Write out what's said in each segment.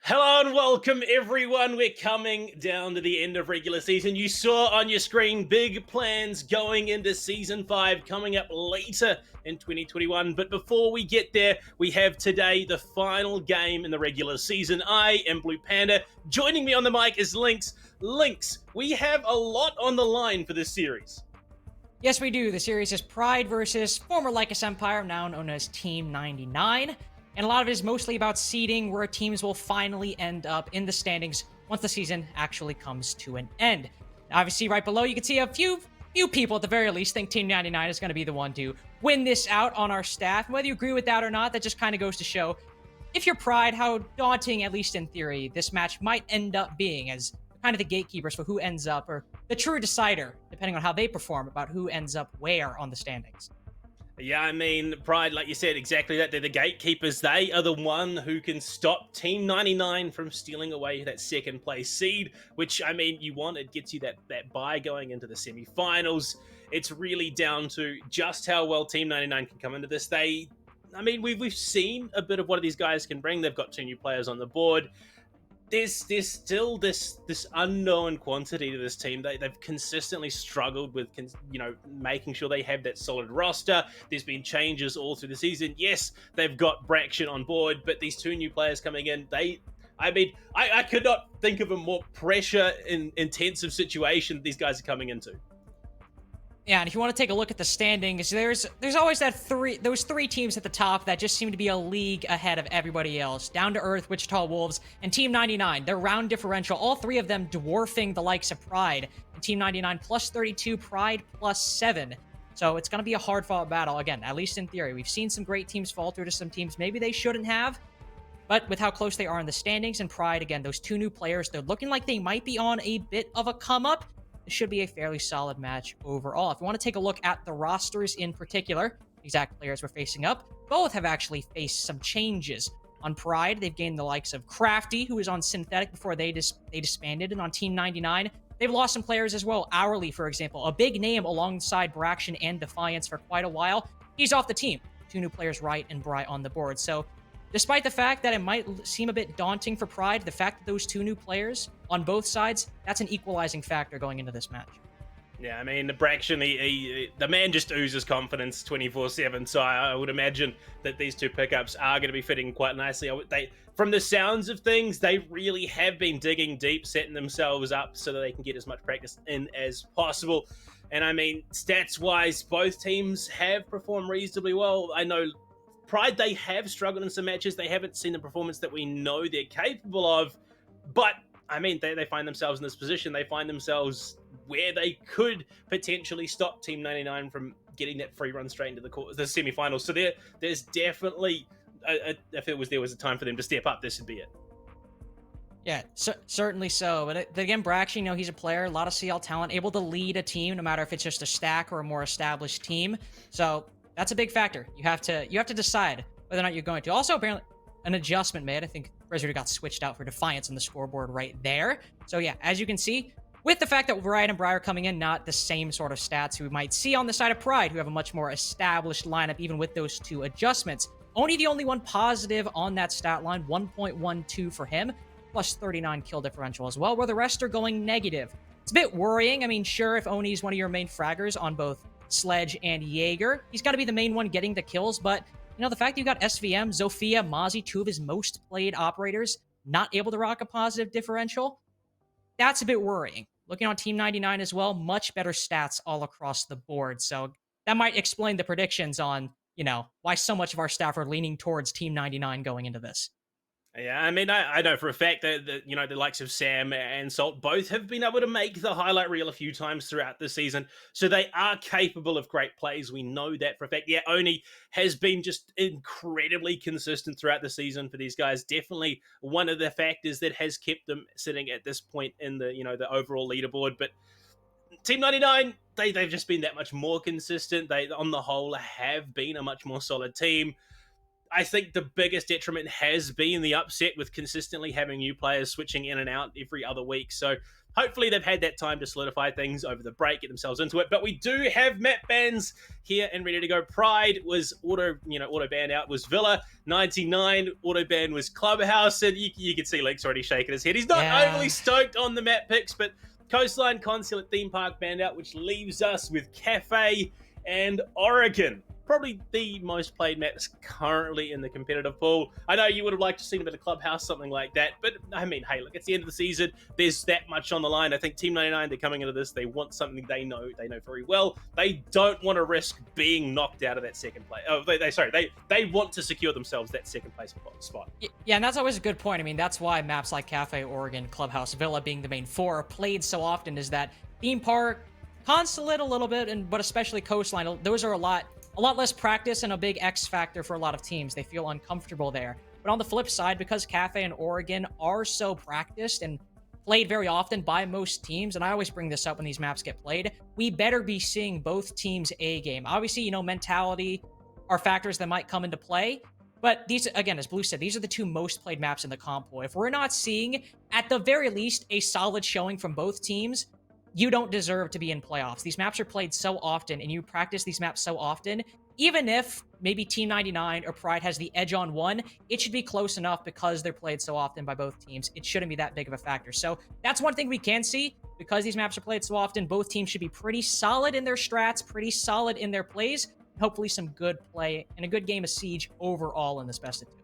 Hello and welcome, everyone. We're coming down to the end of regular season. You saw on your screen big plans going into season 5 coming up later in 2021. But before we get there, we have today the final game in the regular season. I am Blue Panda. Joining me on the mic is Lynx. Lynx, we have a lot on the line for this series. Yes, we do. The series is Pryde versus former Lycus Empire, now known as Team 99. And a lot of it is mostly about seeding, where teams will finally end up in the standings once the season actually comes to an end. Obviously, right below, you can see a few people at the very least think Team 99 is going to be the one to win this out on our staff. And whether you agree with that or not, that just kind of goes to show, if you're Pryde, how daunting, at least in theory, this match might end up being, as kind of the gatekeepers for who ends up, or the true decider, depending on how they perform, about who ends up where on the standings. Yeah, I mean, Pryde, like you said, exactly that. They're the gatekeepers. They are the one who can stop Team 99 from stealing away that second place seed, which, I mean, you want. It gets you that bye going into the semi-finals. It's really down to just how well Team 99 can come into this. We've seen a bit of what these guys can bring. They've got 2 new players on the board. There's still this unknown quantity to this team. They've consistently struggled with making sure they have that solid roster. There's been changes all through the season. Yes, they've got Braxton on board, but these 2 new players coming in, I could not think of a more pressure intensive situation these guys are coming into. Yeah, and if you want to take a look at the standings, there's always those three teams at the top that just seem to be a league ahead of everybody else. Down to Earth, Wichita Wolves, and Team 99. Their round differential, all 3 of them dwarfing the likes of Pryde. And Team 99 plus 32, Pryde plus 7. So it's going to be a hard-fought battle. Again, at least in theory. We've seen some great teams falter to some teams maybe they shouldn't have. But with how close they are in the standings and Pryde, again, those 2 new players, they're looking like they might be on a bit of a come-up. This should be a fairly solid match overall. If you want to take a look at the rosters in particular, exact players we're facing up, both have actually faced some changes. On Pryde, they've gained the likes of Crafty, who was on Synthetic before they disbanded, and on Team 99, they've lost some players as well. Hourly, for example, a big name alongside Braxton and Defiance for quite a while. He's off the team. 2 new players, Wright and Bry, on the board. So despite the fact that it might seem a bit daunting for Pryde, the fact that those 2 new players on both sides, that's an equalizing factor going into this match. Yeah, I mean, the Braxton, the man just oozes confidence 24/7. So I would imagine that these 2 pickups are going to be fitting quite nicely. From the sounds of things, they really have been digging deep, setting themselves up so that they can get as much practice in as possible. And I mean, stats-wise, both teams have performed reasonably well. I know Pryde, they have struggled in some matches. They haven't seen the performance that we know they're capable of. But, I mean, they find themselves in this position. They find themselves where they could potentially stop Team 99 from getting that free run straight into the semi-finals. So there's definitely, if there was a time for them to step up, this would be it. Yeah, certainly so. But again, Braxton, he's a player, a lot of CL talent, able to lead a team, no matter if it's just a stack or a more established team. So that's a big factor. You have to decide whether or not you're going to. Also, apparently, an adjustment made. I think Blizzard got switched out for Defiance on the scoreboard right there. So yeah, as you can see, with the fact that Wright and Bry are coming in, not the same sort of stats we might see on the side of Pryde, who have a much more established lineup, even with those 2 adjustments. Only the only one positive on that stat line, 1.12 for him, plus 39 kill differential as well, where the rest are going negative. It's a bit worrying. I mean, sure, if Oni's one of your main fraggers on both Sledge and Jaeger, he's got to be the main one getting the kills, but the fact that you got SVM, Zofia, Mozzie, 2 of his most played operators, not able to rock a positive differential, that's a bit worrying. Looking on Team 99 as well, much better stats all across the board. So that might explain the predictions on, why so much of our staff are leaning towards Team 99 going into this. Yeah, I mean, I know for a fact that, the likes of Sam and Salt both have been able to make the highlight reel a few times throughout the season, so they are capable of great plays. We know that for a fact. Yeah, Oni has been just incredibly consistent throughout the season for these guys. Definitely one of the factors that has kept them sitting at this point in the overall leaderboard. But Team 99, they've just been that much more consistent. They, on the whole, have been a much more solid team. I think the biggest detriment has been the upset with consistently having new players switching in and out every other week. So hopefully they've had that time to solidify things over the break, get themselves into it. But we do have map bans here and ready to go. Pryde was auto banned out, was Villa. 99 auto ban was Clubhouse, and you can see Link's already shaking his head. He's not overly stoked on the map picks, but Coastline, Consulate, Theme Park banned out, which leaves us with Kafe and Oregon. Probably the most played maps currently in the competitive pool. I know you would have liked to see a bit of Clubhouse, something like that, but I mean, hey, look, it's the end of the season. There's that much on the line. I think Team 99, they're coming into this. They want something they know very well. They don't want to risk being knocked out of that second place. Oh, they want to secure themselves that second place spot. Yeah, and that's always a good point. I mean, that's why maps like Kafe, Oregon, Clubhouse, Villa being the main four are played so often, is that Theme Park, Consulate a little bit, but especially Coastline, those are a lot less practice and a big X factor for a lot of teams. They feel uncomfortable there. But on the flip side, because Kafe and Oregon are so practiced and played very often by most teams, and I always bring this up when these maps get played, we better be seeing both teams' A game. Obviously, mentality are factors that might come into play, but these, again, as Blue said, these are the two most played maps in the comp pool. If we're not seeing, at the very least, a solid showing from both teams, you don't deserve to be in playoffs. These maps are played so often, and you practice these maps so often. Even if maybe Team 99 or Pryde has the edge on one, it should be close enough because they're played so often by both teams. It shouldn't be that big of a factor. So that's one thing we can see. Because these maps are played so often, both teams should be pretty solid in their strats, pretty solid in their plays, and hopefully some good play and a good game of Siege overall in this best of two.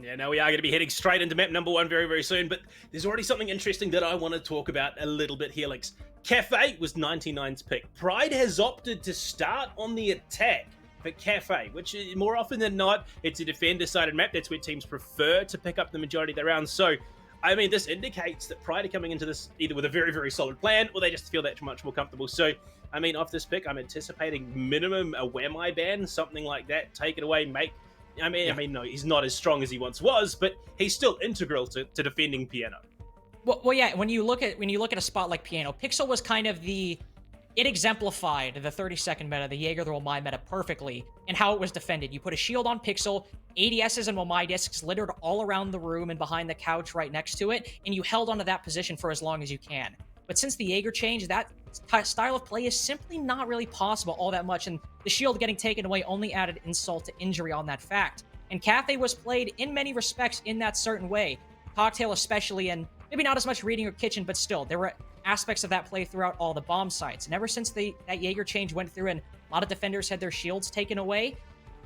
Yeah, now we are going to be heading straight into map number one very, very soon, but there's already something interesting that I want to talk about a little bit here, Lex. Kafe was 99's pick. Pryde has opted to start on the attack for Kafe, which more often than not, it's a defender-sided map. That's where teams prefer to pick up the majority of their rounds. So, I mean, this indicates that Pryde are coming into this either with a very, very solid plan, or they just feel that much more comfortable. So, I mean, off this pick, I'm anticipating minimum a Whammy ban, something like that. Take it away, I mean, no, he's not as strong as he once was, but he's still integral to defending Piano. Well, yeah. When you look at a spot like Piano, Pixel was kind of it exemplified the 30-second meta, the Jaeger the Wamai meta perfectly, and how it was defended. You put a shield on Pixel, ADSs and Wamai discs littered all around the room and behind the couch right next to it, and you held onto that position for as long as you can. But since the Jaeger change, that style of play is simply not really possible all that much, and the shield getting taken away only added insult to injury on that fact. And Kafe was played in many respects in that certain way. Cocktail especially, and maybe not as much reading or kitchen, but still, there were aspects of that play throughout all the bomb sites. And ever since that Jaeger change went through and a lot of defenders had their shields taken away,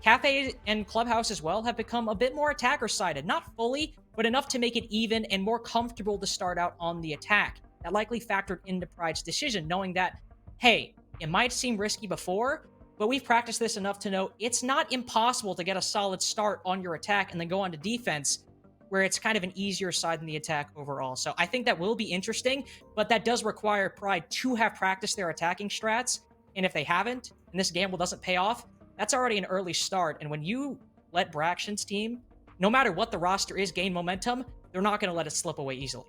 Kafe and Clubhouse as well have become a bit more attacker-sided. Not fully, but enough to make it even and more comfortable to start out on the attack. That likely factored into Pryde's decision, knowing that, hey, it might seem risky before, but we've practiced this enough to know it's not impossible to get a solid start on your attack and then go on to defense, where it's kind of an easier side than the attack overall. So I think that will be interesting, but that does require Pryde to have practiced their attacking strats, and if they haven't, and this gamble doesn't pay off, that's already an early start, and when you let Braction's team, no matter what the roster is, gain momentum, they're not going to let it slip away easily.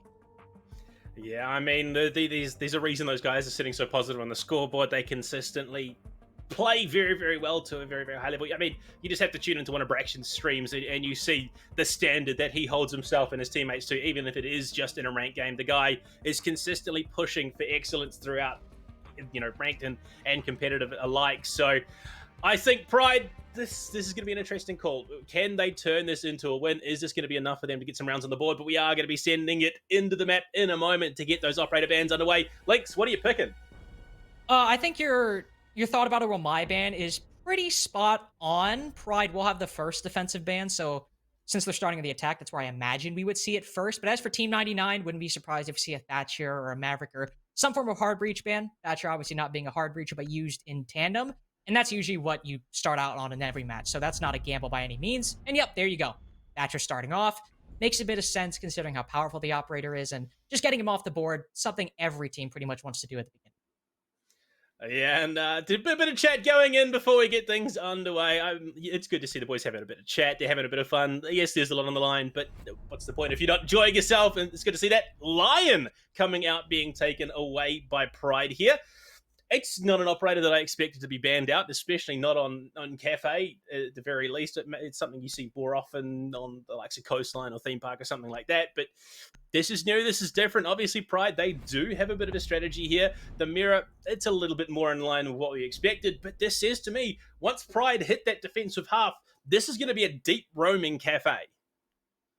Yeah, I mean, there's a reason those guys are sitting so positive on the scoreboard. They consistently play very, very well to a very, very high level. I mean, you just have to tune into one of Braction's streams and you see the standard that he holds himself and his teammates to, even if it is just in a ranked game. The guy is consistently pushing for excellence throughout, ranked and competitive alike. So I think Pryde, this is going to be an interesting call. Can they turn this into a win? Is this going to be enough for them to get some rounds on the board? But we are going to be sending it into the map in a moment to get those operator bans underway. Links, what are you picking? I think your thought about a Wamai ban is pretty spot on. Pryde will have the first defensive ban, so since they're starting the attack, that's where I imagine we would see it first. But as for Team 99, wouldn't be surprised if we see a Thatcher or a Maverick or some form of hard breach ban. Thatcher obviously not being a hard breacher, but used in tandem. And that's usually what you start out on in every match. So that's not a gamble by any means. And yep, there you go. Thatcher starting off. Makes a bit of sense considering how powerful the operator is. And just getting him off the board, something every team pretty much wants to do at the beginning. Yeah, and did a bit of chat going in before we get things underway. It's good to see the boys having a bit of chat. They're having a bit of fun. Yes, there's a lot on the line, but what's the point if you're not enjoying yourself? And it's good to see that Lion coming out being taken away by Pryde here. It's not an operator that I expected to be banned out, especially not on Kafe at the very least. It's something you see more often on the likes of Coastline or Theme Park or something like that. But this is new. This is different. Obviously, Pryde, they do have a bit of a strategy here. The mirror, it's a little bit more in line with what we expected. But this says to me, once Pryde hit that defensive half, this is going to be a deep roaming Kafe.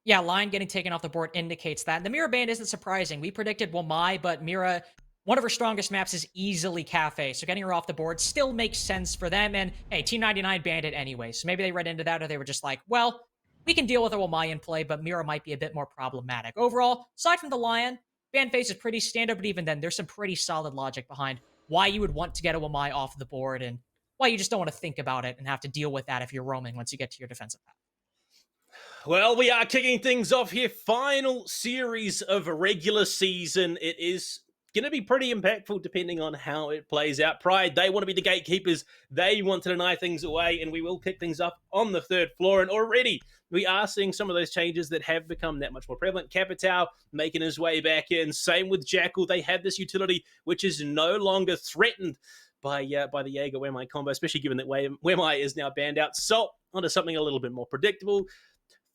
Yeah, Lion getting taken off the board indicates that. The Mira ban isn't surprising. We predicted Wamai, but Mira, one of her strongest maps is easily Kafe, so getting her off the board still makes sense for them. And hey, Team 99 banned it anyway, so maybe they read into that, or they were just like, well, we can deal with a Wamai in play, but Mira might be a bit more problematic. Overall, aside from the Lion, ban phase is pretty standard, but even then, there's some pretty solid logic behind why you would want to get a Wamai off the board and why you just don't want to think about it and have to deal with that if you're roaming once you get to your defensive path. Well, we are kicking things off here. Final series of a regular season. It is going to be pretty impactful depending on how it plays out. Pryde, they want to be the gatekeepers. They want to deny things away, and we will kick things up on the third floor. And already we are seeing some of those changes that have become that much more prevalent. Capitao making his way back in. Same with Jackal. They have this utility which is no longer threatened by the Jaeger Wemai combo, especially given that Wemai is now banned out. Salt onto something a little bit more predictable.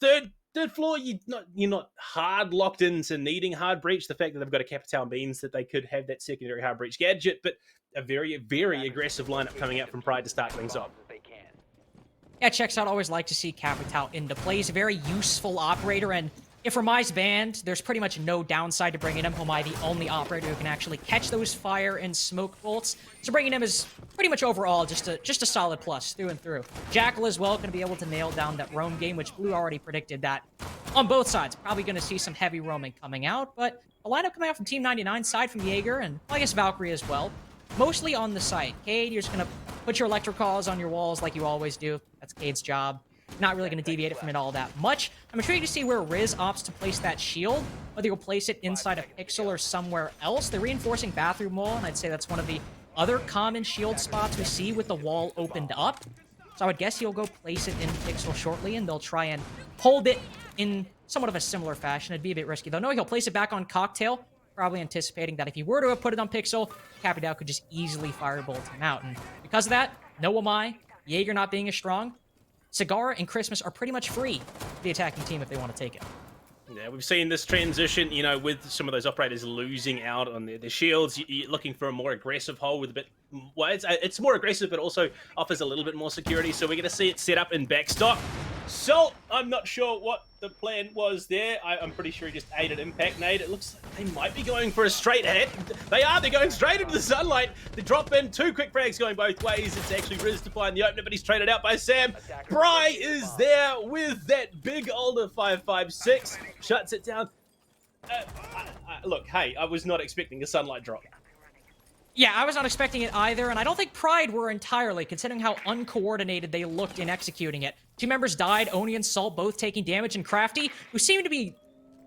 Third floor, you're not hard locked into needing hard breach. The fact that they've got a Capitao means that they could have that secondary hard breach gadget, but a very, very aggressive lineup coming out from Pryde to start things off. Yeah, checks out. Always like to see Capitao into play. He's a very useful operator, and if Homai's banned, there's pretty much no downside to bringing him. Homai, the only operator who can actually catch those fire and smoke bolts. So bringing him is pretty much overall just a solid plus through and through. Jackal as well, going to be able to nail down that roam game, which Blue already predicted that on both sides. Probably going to see some heavy roaming coming out, but a lineup coming out from Team 99 side from Jaeger, and well, I guess Valkyrie as well. Mostly on the site. Cade, you're just going to put your electrocalls on your walls like you always do. That's Cade's job. Not really going to deviate it from it all that much. I'm intrigued to see where Riz opts to place that shield, whether he'll place it inside a pixel or somewhere else. They're reinforcing bathroom wall, and I'd say that's one of the other common shield spots we see with the wall opened up. So I would guess he'll go place it in pixel shortly, and they'll try and hold it in somewhat of a similar fashion. It'd be a bit risky, though. No, he'll place it back on Cocktail, probably anticipating that if he were to have put it on pixel, Capitao could just easily firebolt him out. And because of that, no Wamai, Jaeger not being as strong, Cigar and Christmas are pretty much free to the attacking team if they want to take it. Yeah, we've seen this transition, with some of those operators losing out on their shields. You're looking for a more aggressive hold with a bit... Well, it's more aggressive, but also offers a little bit more security. So we're going to see it set up in backstop. Salt, I'm not sure what the plan was there. I'm pretty sure he just ate an impact nade. It looks like they might be going for a straight hit. They're going straight into the sunlight. The drop in, 2 quick frags going both ways. It's actually Riz to find the opener, but he's traded out by Sam. Bry is there with that big older 5.56. Shuts it down. Look, hey, I was not expecting a sunlight drop. Yeah, I was not expecting it either, and I don't think Pryde were entirely, considering how uncoordinated they looked in executing it. 2 members died, Oni and Salt both taking damage, and Crafty, who seemed to be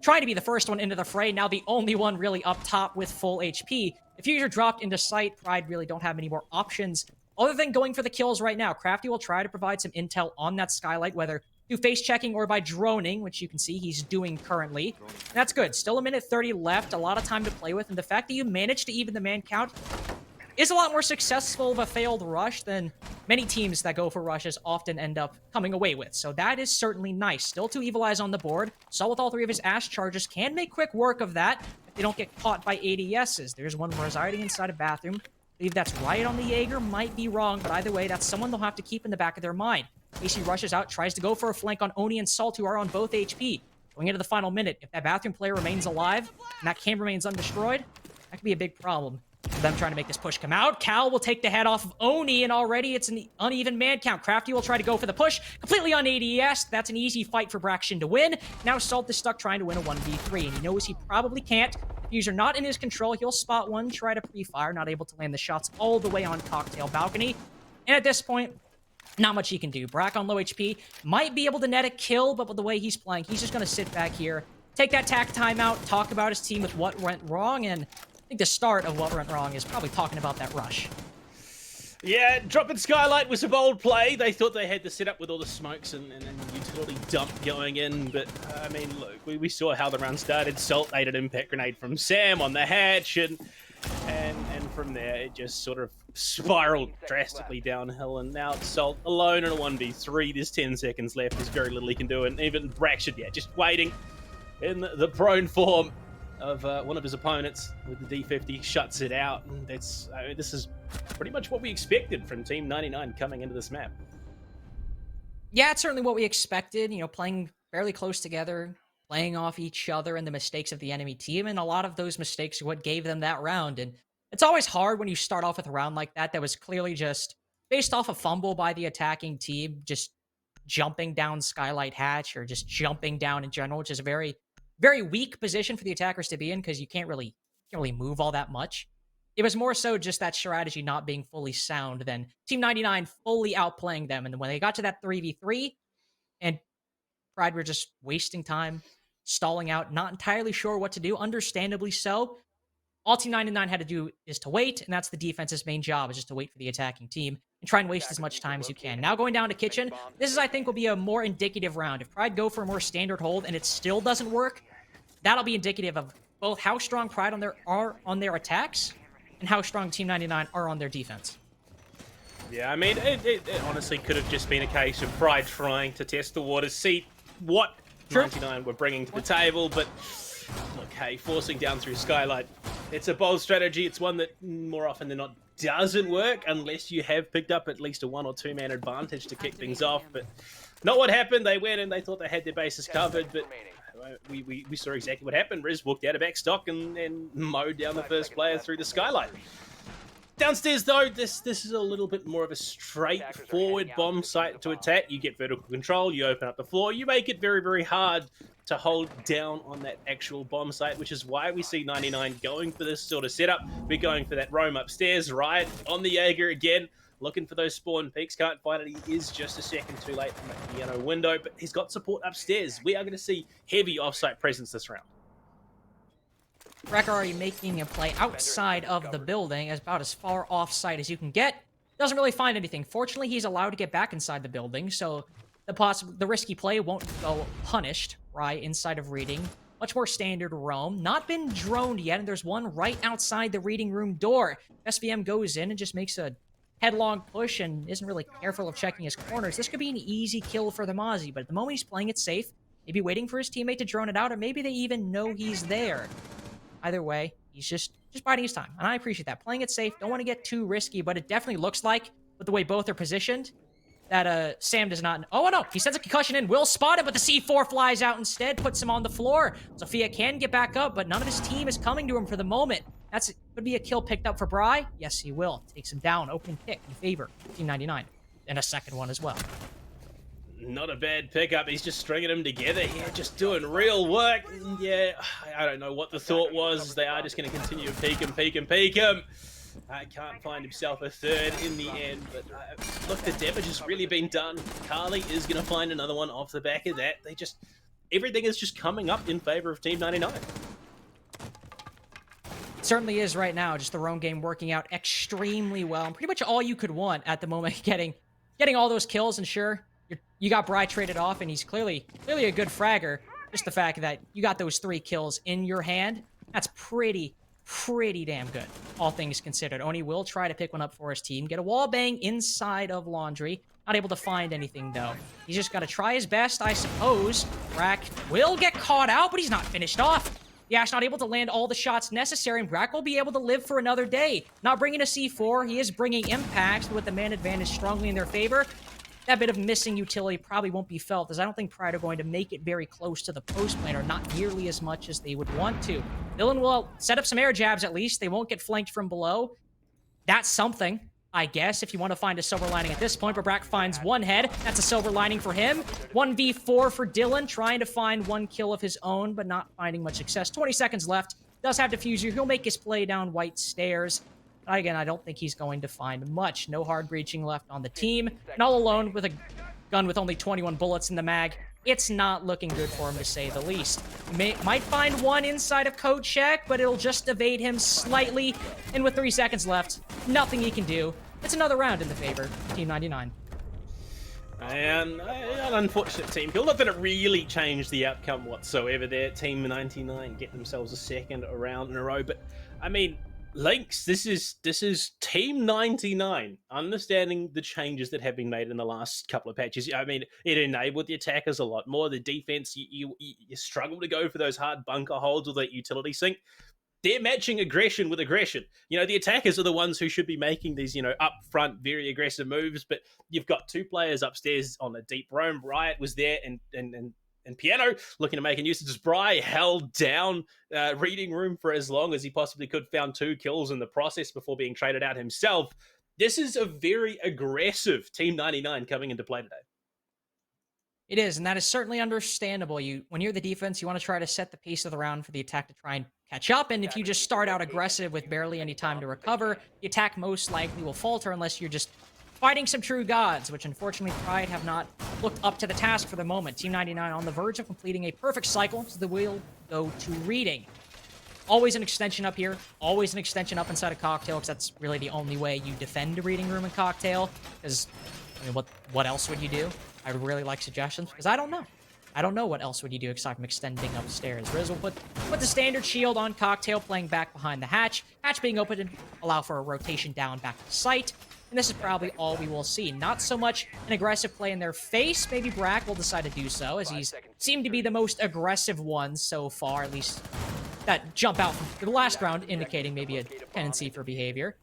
trying to be the first one into the fray, now the only one really up top with full HP. If Fuser dropped into sight, Pryde really don't have many more options other than going for the kills right now. Crafty will try to provide some intel on that skylight, whether through face checking or by droning, which you can see he's doing currently. And that's good. Still a minute 30 left, a lot of time to play with, and the fact that you managed to even the man count is a lot more successful of a failed rush than many teams that go for rushes often end up coming away with. So that is certainly nice. Still 2 Evil Eyes on the board. Saw with all 3 of his Ash charges can make quick work of that if they don't get caught by ADSs. There's one residing inside a bathroom. I believe that's right on the Jaeger. Might be wrong, but either way, that's someone they'll have to keep in the back of their mind. AC rushes out, tries to go for a flank on Oni and Salt, who are on both HP. Going into the final minute, if that bathroom player remains alive and that cam remains undestroyed, that could be a big problem for them trying to make this push come out. Cal will take the head off of Oni, and already it's an uneven man count. Crafty will try to go for the push, completely on ADS. That's an easy fight for Braxton to win. Now Salt is stuck trying to win a 1v3, and he knows he probably can't. If user not in his control, he'll spot one, try to pre-fire, not able to land the shots all the way on Cocktail Balcony. And at this point, not much he can do. Brack on low HP might be able to net a kill, but with the way he's playing, he's just going to sit back here, take that tack timeout, talk about his team with what went wrong, and I think the start of what went wrong is probably talking about that rush. Yeah, dropping Skylight was a bold play. They thought they had the setup with all the smokes and utility dump going in, but I mean, look, we saw how the round started. Salt ate an impact grenade from Sam on the hatch, and from there, it just sort of spiraled drastically downhill, and now it's Salt alone in a 1v3. There's 10 seconds left. There's very little he can do, and even Braxton, yeah, just waiting in the prone form of one of his opponents with the D50, shuts it out. And this is pretty much what we expected from Team 99 coming into this map. Yeah, it's certainly what we expected, you know, playing fairly close together, playing off each other and the mistakes of the enemy team, and a lot of those mistakes are what gave them that round. And it's always hard when you start off with a round like that was clearly just based off a fumble by the attacking team, just jumping down Skylight Hatch or just jumping down in general, which is a very, very weak position for the attackers to be in because you can't really move all that much. It was more so just that strategy not being fully sound than Team 99 fully outplaying them. And then when they got to that 3v3 and Pryde were just wasting time, stalling out, not entirely sure what to do, understandably so. All Team 99 had to do is to wait, and that's the defense's main job, is just to wait for the attacking team and try and waste as much time as you can. Now going down to Kitchen, this is, I think, will be a more indicative round. If Pryde go for a more standard hold and it still doesn't work, that'll be indicative of both how strong Pryde are on their attacks and how strong Team 99 are on their defense. Yeah, I mean, it honestly could have just been a case of Pryde trying to test the waters, see what 99 were bringing to the table, but look, hey, forcing down through Skylight, it's a bold strategy. It's one that more often than not doesn't work unless you have picked up at least a 1 or 2 man advantage to kick things off, but not what happened. They went and they thought they had their bases covered, but we saw exactly what happened. Riz walked out of back stock and mowed down the first player through the Skylight. Downstairs, though, this is a little bit more of a straightforward bomb site to attack. You get vertical control, you open up the floor, you make it very, very hard to hold down on that actual bomb site, which is why we see 99 going for this sort of setup. We're going for that roam upstairs, right? On the Jaeger again, looking for those spawn peaks. Can't find it. He is just a second too late from the piano window, but he's got support upstairs. We are going to see heavy off-site presence this round. Wreck already making a play outside of the building, about as far off-site as you can get. Doesn't really find anything. Fortunately, he's allowed to get back inside the building, so the risky play won't go punished, right, inside of reading. Much more standard roam. Not been droned yet, and there's one right outside the reading room door. SVM goes in and just makes a headlong push and isn't really careful of checking his corners. This could be an easy kill for the Mozzie, but at the moment he's playing it safe. Maybe waiting for his teammate to drone it out, or maybe they even know he's there. Either way, he's just biding his time, and I appreciate that. Playing it safe, don't want to get too risky, but it definitely looks like, with the way both are positioned, that Sam does not... Oh, no! He sends a concussion in. Will spot it, but the C4 flies out instead, puts him on the floor. Sophia can get back up, but none of his team is coming to him for the moment. Could be a kill picked up for Bry. Yes, he will. Takes him down. Opening pick in favor of Team 99. And a second one as well. Not a bad pickup. He's just stringing them together here, just doing real work. Yeah, I don't know what the thought was. They are just going to continue to peek him. Can't find himself a third in the end, but look, the damage has really been done. Carly is going to find another one off the back of that. Everything is just coming up in favor of Team 99. It certainly is right now. Just the roam game working out extremely well, and pretty much all you could want at the moment. Getting all those kills, and sure, you got Bry traded off, and he's clearly a good fragger. Just the fact that you got those 3 kills in your hand, that's pretty damn good, all things considered. Oni will try to pick one up for his team. Get a wall bang inside of Laundry. Not able to find anything, though. He's just got to try his best, I suppose. Brack will get caught out, but he's not finished off. Yash not able to land all the shots necessary, and Brack will be able to live for another day. Not bringing a C4, he is bringing impacts, with the man advantage strongly in their favor. That bit of missing utility probably won't be felt, as I don't think Pryde are going to make it very close to the post lane, or not nearly as much as they would want to. Dylan will set up some air jabs at least. They won't get flanked from below. That's something, I guess, if you want to find a silver lining at this point. But Brack finds one head. That's a silver lining for him. 1v4 for Dylan, trying to find one kill of his own, but not finding much success. 20 seconds left. Does have diffuser. He'll make his play down White Stairs. Again, I don't think he's going to find much. No hard breaching left on the team. And all alone with a gun with only 21 bullets in the mag. It's not looking good for him, to say the least. Might find one inside of Code Check, but it'll just evade him slightly. And with 3 seconds left, nothing he can do. It's another round in the favor of Team 99. And an unfortunate team kill. Not that it really changed the outcome whatsoever there. Team 99 get themselves a second round in a row. But, I mean, Lynx, this is Team 99, understanding the changes that have been made in the last couple of patches. I mean, it enabled the attackers a lot more. The defense, you struggle to go for those hard bunker holds or that utility sink. They're matching aggression with aggression. The attackers are the ones who should be making these, upfront, very aggressive moves. But you've got two players upstairs on a deep roam. Riot was there, and Piano looking to make a nuisance. Bry held down reading room for as long as he possibly could, found 2 kills in the process before being traded out himself. This is a very aggressive Team 99 coming into play today. It is, and that is certainly understandable. When you're the defense, you want to try to set the pace of the round for the attack to try and catch up, and if you just start out aggressive with barely any time to recover, the attack most likely will falter unless you're just fighting some true gods, which unfortunately Pryde have not looked up to the task for the moment. Team 99 on the verge of completing a perfect cycle, so they will go to reading. Always an extension up here, always an extension up inside a Cocktail, because that's really the only way you defend a reading room in Cocktail, because, I mean, what else would you do? I would really like suggestions, because I don't know. I don't know what else would you do aside from extending upstairs. Riz will put the standard shield on Cocktail, playing back behind the hatch. Hatch being open to allow for a rotation down back to site. And this is probably all we will see. Not so much an aggressive play in their face. Maybe Brack will decide to do so, as he's seemed to be the most aggressive one so far, at least that jump out from the last round, indicating maybe a tendency for behavior.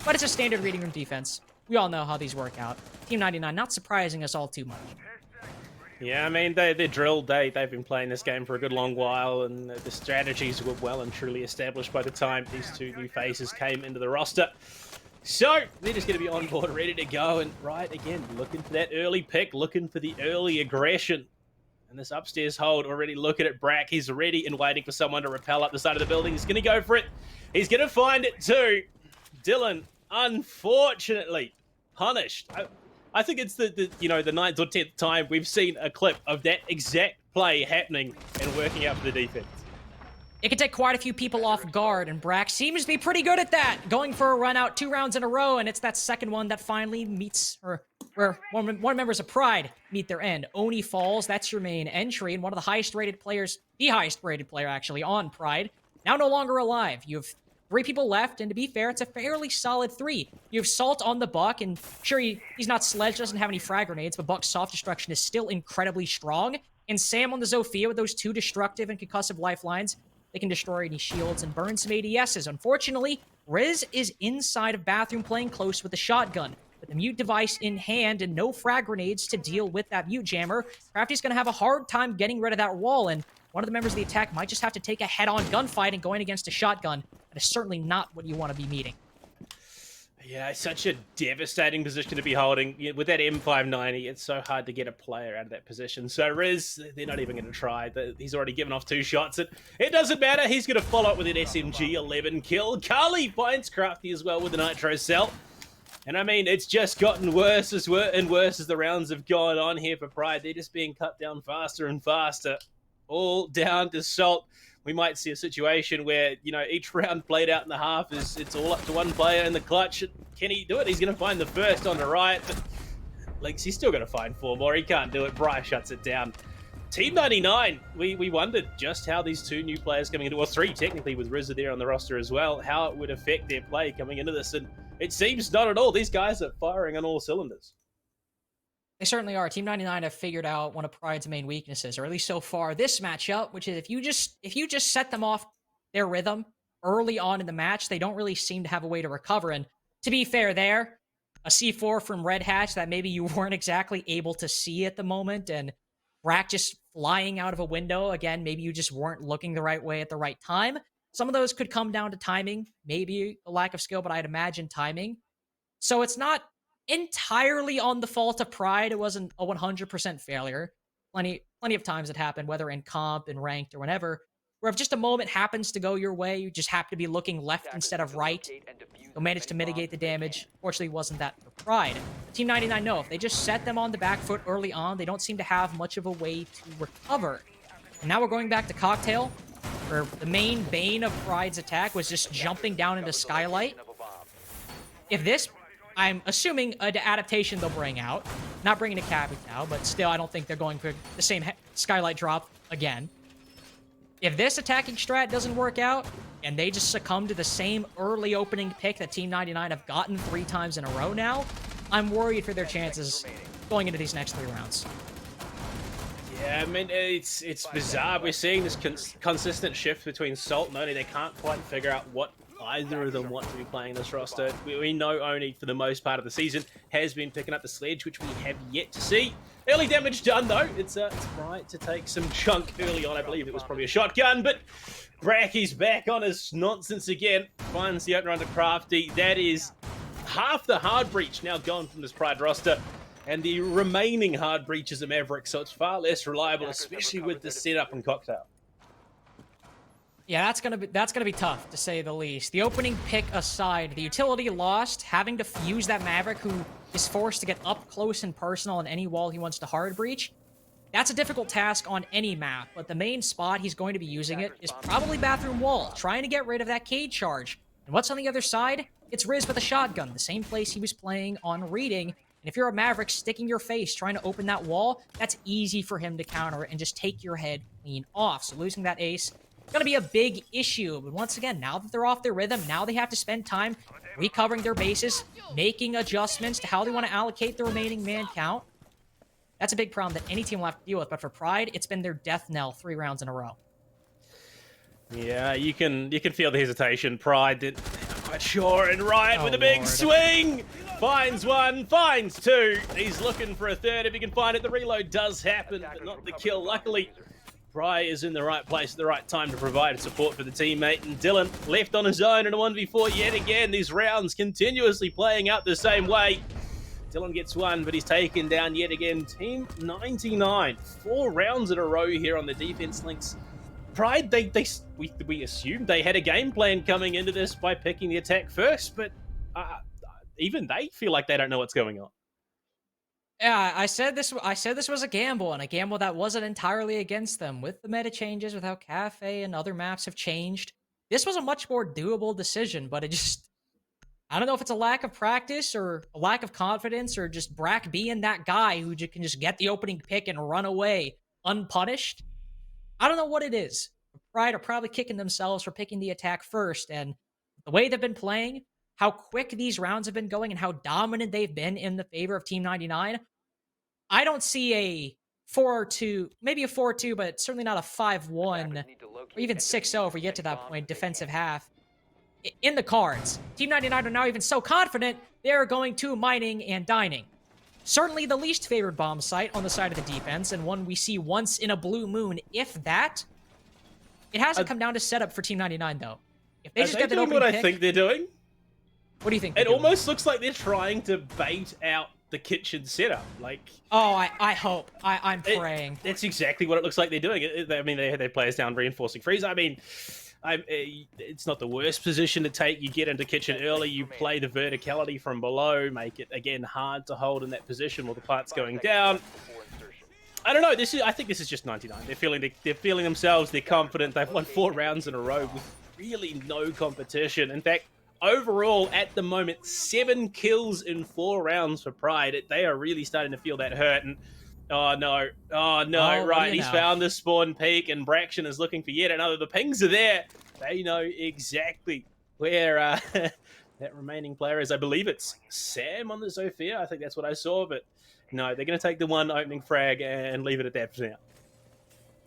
But it's a standard reading room defense. We all know how these work out. Team 99 not surprising us all too much. Yeah, I mean, they're drilled. They've been playing this game for a good long while, and the strategies were well and truly established by the time these 2 new faces came into the roster. So, they're just going to be on board, ready to go, and right, again, looking for that early pick, looking for the early aggression. And this upstairs hold, already looking at Brack. He's ready and waiting for someone to rappel up the side of the building. He's going to go for it. He's going to find it too. Dylan, unfortunately, punished. I think it's the 9th or 10th time we've seen a clip of that exact play happening and working out for the defense. It can take quite a few people off guard, and Brack seems to be pretty good at that. Going for a run out 2 rounds in a row, and it's that second one that finally meets, or where one members of Pryde meet their end. Oni falls, that's your main entry, and one of the highest rated players, the highest rated player actually on Pryde, now no longer alive. You have 3 people left, and to be fair, it's a fairly solid 3. You have Salt on the Buck, and sure, he's not Sledge, doesn't have any frag grenades, but Buck's soft destruction is still incredibly strong. And Sam on the Zofia with those 2 destructive and concussive lifelines, they can destroy any shields and burn some ADSs. Unfortunately, Riz is inside of bathroom playing close with the shotgun. With the mute device in hand and no frag grenades to deal with that mute jammer, Crafty's going to have a hard time getting rid of that wall, and one of the members of the attack might just have to take a head-on gunfight and going against a shotgun. That is certainly not what you want to be meeting. Yeah, it's such a devastating position to be holding. With that M590, it's so hard to get a player out of that position. So Riz, they're not even going to try. He's already given off 2 shots. It doesn't matter. He's going to follow up with an SMG 11 kill. Carly finds Crafty as well with the Nitro Cell. And I mean, it's just gotten worse and worse as the rounds have gone on here for Pryde. They're just being cut down faster and faster. All down to Salt. We might see a situation where, each round played out in the half it's all up to one player in the clutch. Can he do it? He's going to find the first on the right, but Lynx, he's still going to find 4 more. He can't do it. Bry shuts it down. Team 99, we wondered just how these 2 new players coming into, or 3 technically with Rizza there on the roster as well, how it would affect their play coming into this, and it seems not at all. These guys are firing on all cylinders. They certainly are. Team 99 have figured out one of Pryde's main weaknesses, or at least so far this matchup, which is if you just set them off their rhythm early on in the match, they don't really seem to have a way to recover. And to be fair there, a C4 from Red Hatch that maybe you weren't exactly able to see at the moment, and Brack just flying out of a window, again, maybe you just weren't looking the right way at the right time. Some of those could come down to timing, maybe a lack of skill, but I'd imagine timing. So it's not entirely on the fault of Pryde. It wasn't a 100% failure. Plenty of times it happened, whether in comp, in ranked, or whenever, where if just a moment happens to go your way, you just have to be looking left instead of right. You'll manage to mitigate the damage. Fortunately, it wasn't that for Pryde. Team 99, no. If they just set them on the back foot early on, they don't seem to have much of a way to recover. And now we're going back to Cocktail, where the main bane of Pryde's attack was just jumping down into Skylight. If this, I'm assuming an adaptation they'll bring out. Not bringing a Kafe now, but still, I don't think they're going for the same Skylight drop again. If this attacking strat doesn't work out, and they just succumb to the same early opening pick that Team 99 have gotten 3 times in a row now, I'm worried for their chances going into these next 3 rounds. Yeah, I mean, it's bizarre. We're seeing this consistent shift between Salt and Oni. They can't quite figure out what either of them want to be playing this roster. We know Oni, for the most part of the season, has been picking up the sledge, which we have yet to see. Early damage done, though. It's right to take some chunk early on. I believe it was probably a shotgun, but Bracky's back on his nonsense again. Finds the opener under Crafty. That is half the hard breach now gone from this Pryde roster. And the remaining hard breach is a Maverick, so it's far less reliable, especially with the setup and cocktail. Yeah, that's gonna be tough, to say the least. The opening pick aside, the utility lost, having to fuse that Maverick, who is forced to get up close and personal on any wall he wants to hard breach, that's a difficult task on any map, but the main spot he's going to be using it is probably bathroom wall, trying to get rid of that Cade charge. And what's on the other side? It's Riz with a shotgun, the same place he was playing on Reading. And if you're a Maverick sticking your face trying to open that wall, that's easy for him to counter and just take your head clean off. So losing that ace is going to be a big issue. But once again, now that they're off their rhythm, now they have to spend time recovering their bases, making adjustments to how they want to allocate the remaining man count. That's a big problem that any team will have to deal with. But for Pryde, it's been their death knell 3 rounds in a row. Yeah, you can feel the hesitation. Pryde did not quite sure, and Riot with a big Lord. swing finds 1, finds 2. He's looking for a 3rd if he can find it. The reload does happen, but not the kill. Luckily, Pryde is in the right place at the right time to provide support for the teammate, and Dylan left on his own in a 1v4 yet again. These rounds continuously playing out the same way. Dylan gets 1, but he's taken down yet again. Team 99, 4 rounds in a row here on the defense links. Pryde, we assumed they had a game plan coming into this by picking the attack first, but even they feel like they don't know what's going on. Yeah, I said this was a gamble, and a gamble that wasn't entirely against them. With the meta changes, with how Kafe and other maps have changed, this was a much more doable decision, but it just, I don't know if it's a lack of practice or a lack of confidence or just Brack being that guy who can just get the opening pick and run away unpunished. I don't know what it is. Pryde are probably kicking themselves for picking the attack first, and the way they've been playing, how quick these rounds have been going, and how dominant they've been in the favor of Team 99, I don't see a 4-2, maybe a 4-2, but certainly not a 5-1, or even 6-0 if we get to that point, defensive half, in the cards. Team 99 are now even so confident they're going to mining and dining. Certainly the least favored bomb site on the side of the defense, and one we see once in a blue moon, if that. It hasn't come down to setup for Team 99, though. If they just get that opening what pick, I think they're doing? What do you think? It almost looks like they're trying to bait out the kitchen setup. Like, oh, I hope. I'm praying. That's exactly what it looks like they're doing. I mean, they had their players down reinforcing freeze. I mean, it's not the worst position to take. You get into kitchen early, you play the verticality from below, make it again hard to hold in that position while the plant's going down. I don't know. I think this is just 99. They're feeling themselves. They're confident. They've won 4 rounds in a row with really no competition. In fact, overall at the moment, 7 kills in 4 rounds for Pryde. They are really starting to feel that hurt. And oh no, right, he's found the spawn peak, and Braction is looking for yet another. The pings are there. They know exactly where that remaining player is. I believe it's Sam on the Zofia. I think that's what I saw, but no, they're going to take the 1 opening frag and leave it at that for now.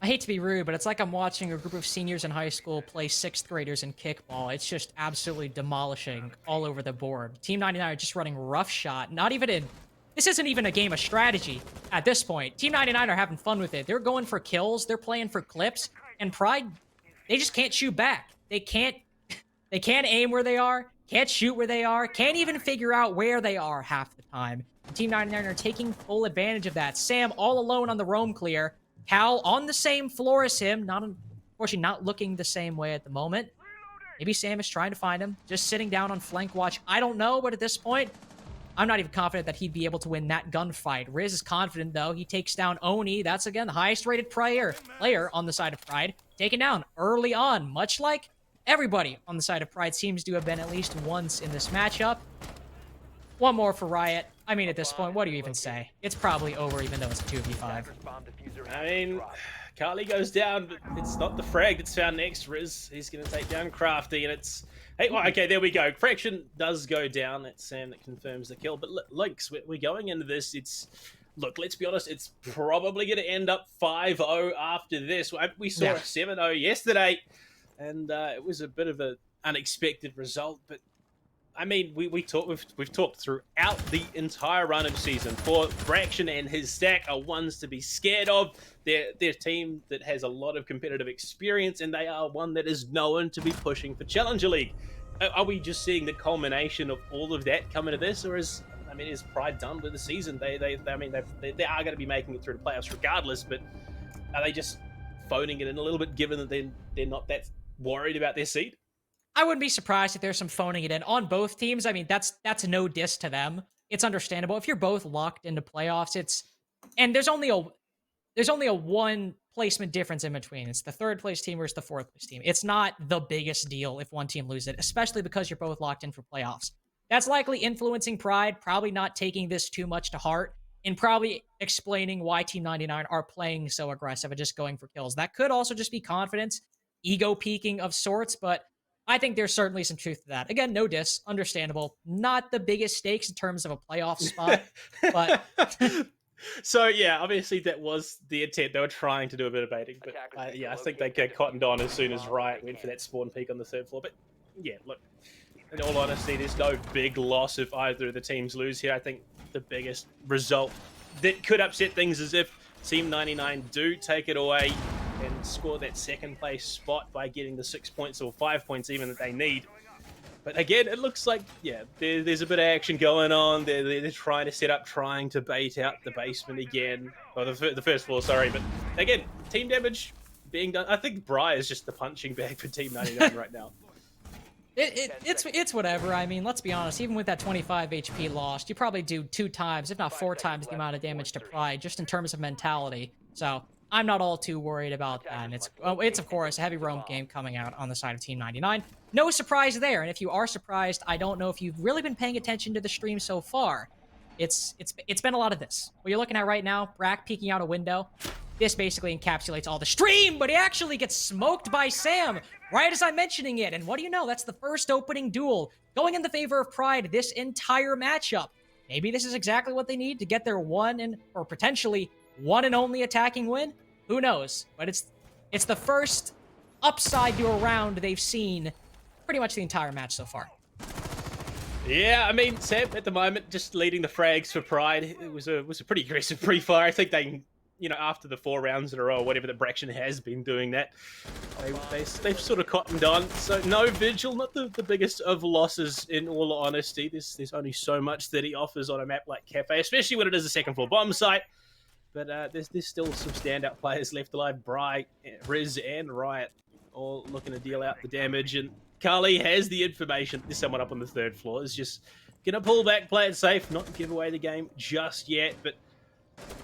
I hate to be rude, but it's like I'm watching a group of seniors in high school play 6th graders in kickball. It's just absolutely demolishing all over the board. Team 99 are just running rough shot. This isn't even a game of strategy at this point. Team 99 are having fun with it. They're going for kills. They're playing for clips. And Pryde, they just can't shoot back. They can't aim where they are, can't shoot where they are, can't even figure out where they are half the time. And Team 99 are taking full advantage of that. Sam all alone on the roam clear. Cal on the same floor as him, unfortunately not looking the same way at the moment. Maybe Sam is trying to find him, just sitting down on flank watch. I don't know, but at this point, I'm not even confident that he'd be able to win that gunfight. Riz is confident, though. He takes down Oni. That's, again, the highest-rated player on the side of Pryde. Taken down early on, much like everybody on the side of Pryde seems to have been at least once in this matchup. One more for Riot. I mean, at this point, what do you even say? It's probably over, even though it's a 2v5. I mean, Carly goes down, but it's not the frag that's found next. Riz, he's going to take down Crafty, and it's... Hey, well, okay, there we go. Fraction does go down. That's Sam that confirms the kill. But Lynx, we're going into this. It's... Look, let's be honest, it's probably going to end up 5-0 after this. We saw a 7-0 yesterday, and it was a bit of an unexpected result, but I mean, we've talked throughout the entire run of season 4. Fraction and his stack are ones to be scared of. They're a team that has a lot of competitive experience, and they are one that is known to be pushing for Challenger League. Are we just seeing the culmination of all of that come into this, or is Pryde done with the season? They are going to be making it through the playoffs regardless, but are they just phoning it in a little bit, given that they're not that worried about their seed? I wouldn't be surprised if there's some phoning it in on both teams. I mean, that's no diss to them. It's understandable. If you're both locked into playoffs, and there's only a one placement difference in between. It's the third place team versus the fourth place team. It's not the biggest deal if one team loses it, especially because you're both locked in for playoffs. That's likely influencing Pryde, probably not taking this too much to heart, and probably explaining why Team 99 are playing so aggressive and just going for kills. That could also just be confidence, ego peaking of sorts, but I think there's certainly some truth to that. Again, no diss, understandable. Not the biggest stakes in terms of a playoff spot, but... So, yeah, obviously that was the intent. They were trying to do a bit of baiting, but I think they got cottoned on as soon as Riot went for that spawn peak on the third floor. But, yeah, look, in all honesty, there's no big loss if either of the teams lose here. I think the biggest result that could upset things is if Team 99 do take it away and score that second place spot by getting the 6 points or 5 points even that they need. But again, it looks like, yeah, there's a bit of action going on. They're trying to set up, trying to bait out the basement again. Or the first floor, sorry. But again, team damage being done. I think Bry is just the punching bag for Team 99 right now. It's whatever. I mean, let's be honest. Even with that 25 HP lost, you probably do 2 times, if not 4 times, the amount of damage to Pryde, just in terms of mentality. So I'm not all too worried about that. And it's of course a heavy roam game coming out on the side of Team 99. No surprise there. And if you are surprised, I don't know if you've really been paying attention to the stream so far. It's been a lot of this. What you're looking at right now, Brack peeking out a window. This basically encapsulates all the stream, but he actually gets smoked by Sam right as I'm mentioning it. And what do you know? That's the first opening duel going in the favor of Pryde this entire matchup. Maybe this is exactly what they need to get their or potentially one and only attacking win. Who knows? But it's the first upside to a round they've seen pretty much the entire match so far. Yeah, I mean, Sam at the moment just leading the frags for Pryde. It was a pretty aggressive pre-fire. I think they, after the 4 rounds in a row or whatever, the Braction has been doing that. They've sort of cottoned on. So no Vigil, not the biggest of losses in all honesty. There's only so much that he offers on a map like Kafe, especially when it is a second floor bomb site. But there's still some standout players left alive. Bry, Riz, and Riot all looking to deal out the damage. And Carly has the information. There's someone up on the third floor. Is just going to pull back, play it safe, not give away the game just yet. But,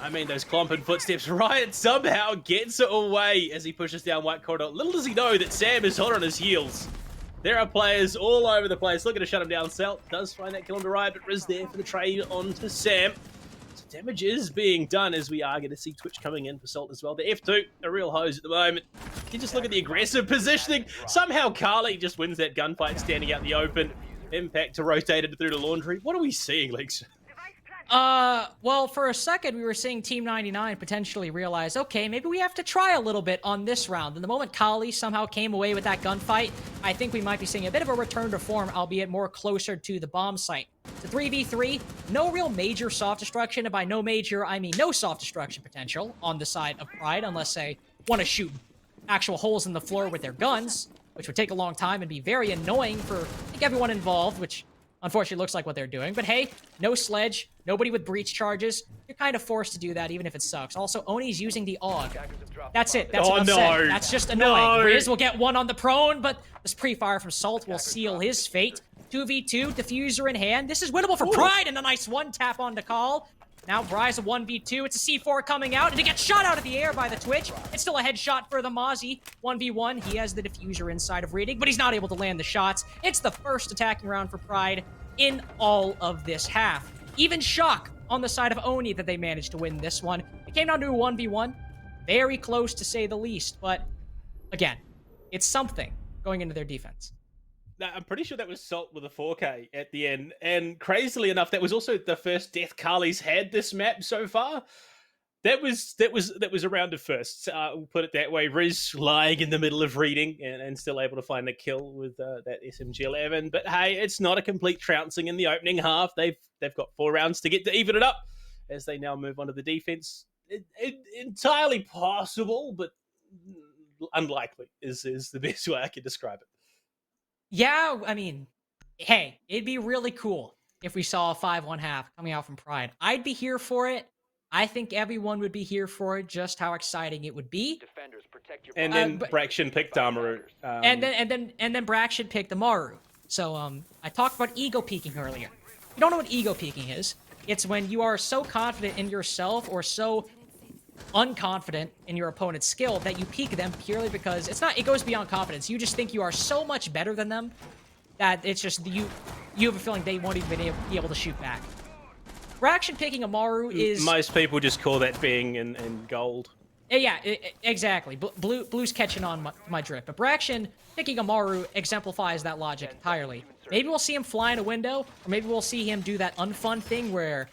I mean, those clomping footsteps. Riot somehow gets it away as he pushes down White Corridor. Little does he know that Sam is hot on his heels. There are players all over the place looking to shut him down. Celt does find that kill on the Riot, but Riz there for the trade onto Sam. Damage is being done as we are going to see Twitch coming in for Salt as well. The F2, a real hose at the moment. You just look at the aggressive positioning. Somehow Carly just wins that gunfight standing out in the open. Impact to rotate it through the laundry. What are we seeing, Leaks? Well, for a second, we were seeing Team 99 potentially realize, okay, maybe we have to try a little bit on this round. And the moment Kali somehow came away with that gunfight, I think we might be seeing a bit of a return to form, albeit more closer to the bomb site. It's a 3v3, no real major soft destruction, and by no major, I mean no soft destruction potential on the side of Pryde, unless they want to shoot actual holes in the floor with their guns, which would take a long time and be very annoying for, I think, everyone involved, which unfortunately looks like what they're doing. But hey, no sledge, nobody with breach charges. You're kind of forced to do that, even if it sucks. Also, Oni's using the AUG. That's it. That's enough said. That's just annoying. Riz will get one on the prone, but this pre-fire from Salt will seal his fate. 2v2, diffuser in hand. This is winnable for Pryde, and a nice one-tap on the call. Now Bry's a 1v2. It's a C4 coming out, and it gets shot out of the air by the Twitch. It's still a headshot for the Mozzie. 1v1. He has the diffuser inside of reading, but he's not able to land the shots. It's the first attacking round for Pryde in all of this half. Even shock on the side of Oni that they managed to win this one. It came down to a 1v1. very close to say the least. But again, it's something going into their defense. Now, I'm pretty sure that was Salt with a 4K at the end, and crazily enough, that was also the first death Carly's had this map so far. That was a round of firsts. We'll put it that way. Riz lying in the middle of reading and still able to find a kill with that SMG11. But hey, it's not a complete trouncing in the opening half. They've got 4 rounds to get to even it up as they now move on to the defense. Entirely possible, but unlikely is the best way I can describe it. Yeah, I mean, hey, it'd be really cool if we saw a 5-1 half coming out from Pryde. I'd be here for it. I think everyone would be here for it, just how exciting it would be. And then Braxton picked Damaru. And then Braxton picked the Maru. So I talked about ego peaking earlier. You don't know what ego peaking is. It's when you are so confident in yourself or so unconfident in your opponent's skill that you peak them purely because it goes beyond confidence. You just think you are so much better than them that it's just you have a feeling they won't even be able to shoot back. Braxton picking a Maru is... Most people just call that being in gold. Yeah, exactly. Blue's catching on my drift. But Braxton picking a Maru exemplifies that logic entirely. Maybe we'll see him fly in a window, or maybe we'll see him do that unfun thing where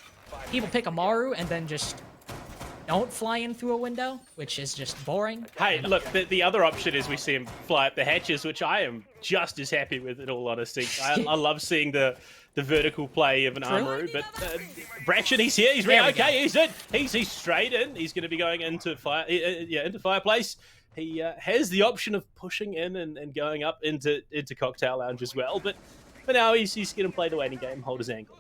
people pick a Maru and then just don't fly in through a window, which is just boring. Hey, look, the other option is we see him fly up the hatches, which I am just as happy with, in all honesty. I love seeing the vertical play of an Amaru, but Braxton, he's here, he's ready. Okay, he's in. He's straight in. He's going to be going into into Fireplace. He has the option of pushing in and going up into Cocktail Lounge as well, but for now he's going to play the waiting game, hold his angle.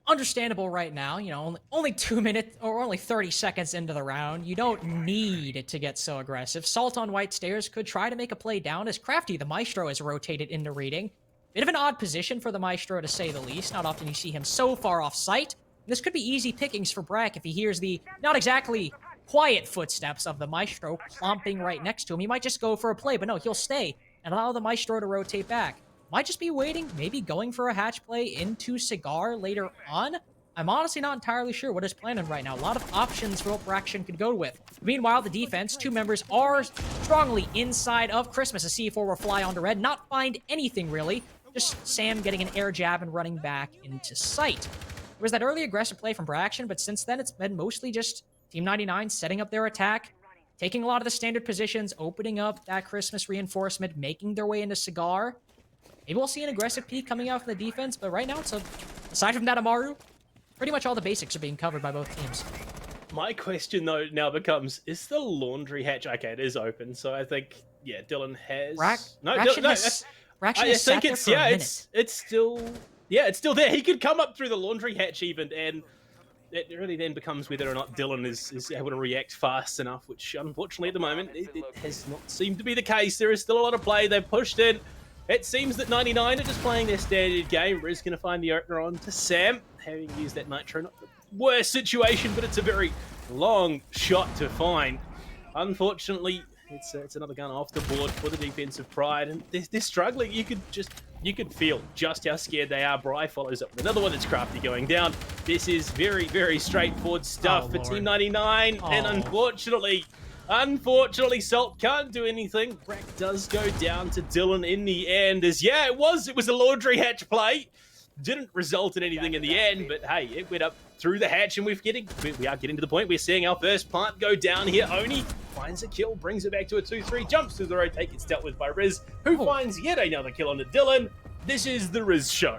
Understandable right now, you know, only 2 minutes or only 30 seconds into the round. You don't need to get so aggressive. Salt on white stairs could try to make a play down as Crafty, the Maestro, is rotated into reading. Bit of an odd position for the Maestro, to say the least. Not often you see him so far off sight. This could be easy pickings for Brack if he hears the not exactly quiet footsteps of the Maestro plomping right next to him. He might just go for a play, but no, he'll stay and allow the Maestro to rotate back. Might just be waiting, maybe going for a hatch play into Cigar later on. I'm honestly not entirely sure what he's planning right now. A lot of options for what Braxton could go with. Meanwhile, the defense, 2 members are strongly inside of Christmas. A C4 will fly onto red, not find anything really. Just Sam getting an air jab and running back into sight. There was that early aggressive play from Braxton, but since then it's been mostly just Team 99 setting up their attack, taking a lot of the standard positions, opening up that Christmas reinforcement, making their way into Cigar. Maybe we'll see an aggressive peak coming out from the defense, but right now, aside from that Amaru, pretty much all the basics are being covered by both teams. My question, though, now becomes, is the laundry hatch... Okay, it is open, so I think, yeah, Dylan has... Braxton has sat there for a minute. It's still... Yeah, it's still there. He could come up through the laundry hatch even, and it really then becomes whether or not Dylan is able to react fast enough, which, unfortunately, at the moment, it has not seemed to be the case. There is still a lot of play. They've pushed in. It seems that 99 are just playing their standard game. Riz going to find the opener on to Sam, having used that Nitro. Not the worst situation, but it's a very long shot to find. Unfortunately, it's another gun off the board for the defensive Pryde, and they're struggling. You could feel just how scared they are. Bry follows up with another one that's Crafty going down. This is very, very straightforward stuff for Team 99, and Unfortunately, Salt can't do anything. Brack does go down to Dylan in the end. It was a laundry hatch play. Didn't result in anything in the end, but hey, it went up through the hatch, and we are getting to the point. We're seeing our first plant go down here. Oni finds a kill, brings it back to a 2-3, jumps through the rotate, gets dealt with by Riz, who finds yet another kill onto Dylan. This is the Riz show.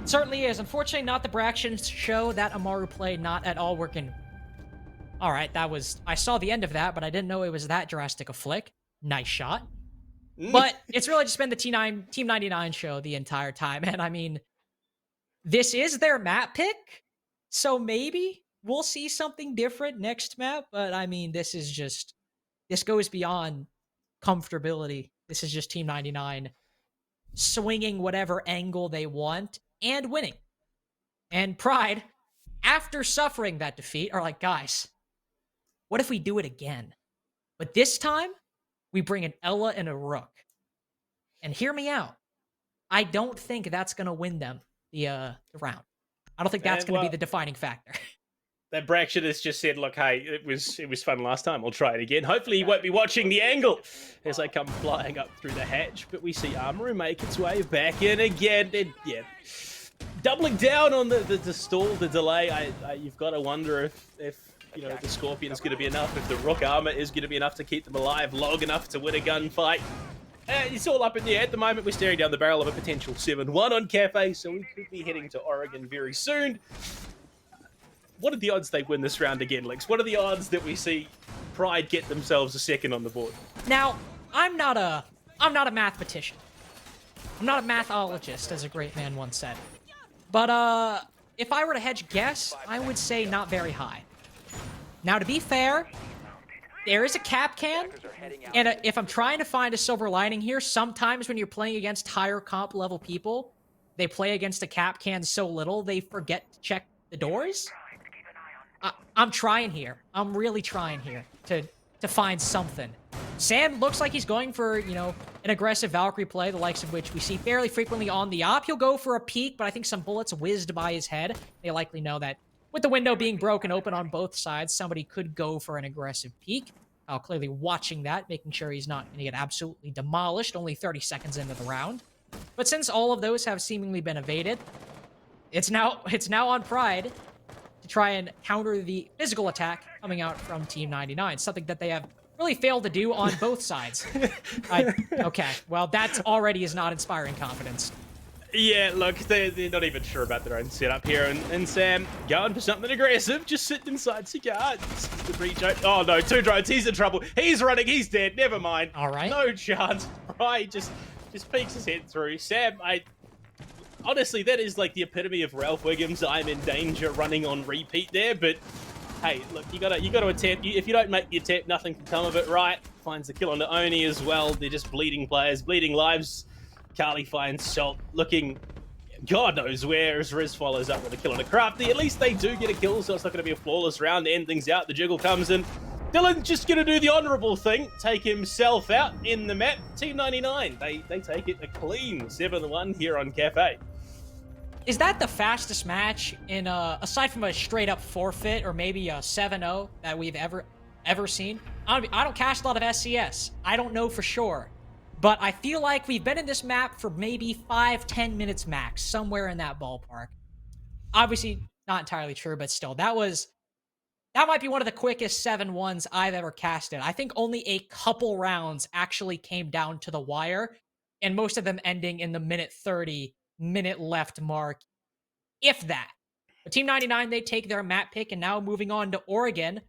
Certainly is. Unfortunately, not the Braxton show. That Amaru play not at all working. All right, I saw the end of that, but I didn't know it was that drastic a flick. Nice shot. But it's really just been the Team 99 show the entire time. And I mean, this is their map pick, so maybe we'll see something different next map. But I mean, this goes beyond comfortability. This is just Team 99 swinging whatever angle they want and winning. And Pryde, after suffering that defeat, are like, guys, what if we do it again? But this time, we bring an Ella and a Rook. And hear me out. I don't think that's going to win them the round. I don't think that's going to be the defining factor. that Braxton has just said, look, hey, it was fun last time. We'll try it again. Hopefully he won't be watching the angle as they come flying up through the hatch. But we see Armoru make its way back in again. And yeah, doubling down on the stall, the delay. You've got to wonder if you know the Scorpion is going to be enough, if the Rook armor is going to be enough to keep them alive long enough to win a gunfight. It's all up in the air at the moment. We're staring down the barrel of a potential 7-1 on Kafe, so we could be heading to Oregon very soon. What are the odds they win this round again, Lex? What are the odds that we see Pryde get themselves a second on the board? Now, I'm not a mathematician. I'm not a mathologist, as a great man once said. But if I were to hedge guess, I would say not very high. Now, to be fair, there is a cap can, and if I'm trying to find a silver lining here, sometimes when you're playing against higher comp level people, they play against a cap can so little they forget to check the doors. I'm trying here. I'm really trying here to find something. Sam looks like he's going for, you know, an aggressive Valkyrie play, the likes of which we see fairly frequently on the op. He'll go for a peek, but I think some bullets whizzed by his head. They likely know that with the window being broken open on both sides, somebody could go for an aggressive peek. Clearly watching that, making sure he's not going to get absolutely demolished, only 30 seconds into the round. But since all of those have seemingly been evaded, it's now on Pryde to try and counter the physical attack coming out from Team 99, something that they have really failed to do on both sides. Okay, well, that already is not inspiring confidence. Yeah, look, they're not even sure about their own setup here, and Sam going for something aggressive, just sitting inside Cigar. The breach. Oh no, 2 drones, he's in trouble. He's running, he's dead, never mind. All right. No chance. Right, just peeks his head through. Sam, honestly, that is like the epitome of Ralph Wiggum's I'm in danger running on repeat there, but hey, look, you gotta attempt. If you don't make the attempt, nothing can come of it, right? Finds the kill on the Oni as well. They're just bleeding players, bleeding lives. Carly finds Salt looking God knows where as Riz follows up with a kill on a Crafty. At least they do get a kill, so it's not going to be a flawless round to end things out. The jiggle comes in. Dylan's just going to do the honourable thing, take himself out in the map. Team 99, they take it a clean 7-1 here on Kafe. Is that the fastest match in, aside from a straight-up forfeit or maybe a 7-0 that we've ever seen? I don't cast a lot of SCS. I don't know for sure. But I feel like we've been in this map for maybe 5-10 minutes max, somewhere in that ballpark. Obviously, not entirely true, but still, that might be one of the quickest 7-1s I've ever casted. I think only a couple rounds actually came down to the wire, and most of them ending in the minute 30, minute left mark, if that. But Team 99, they take their map pick, and now moving on to Oregon.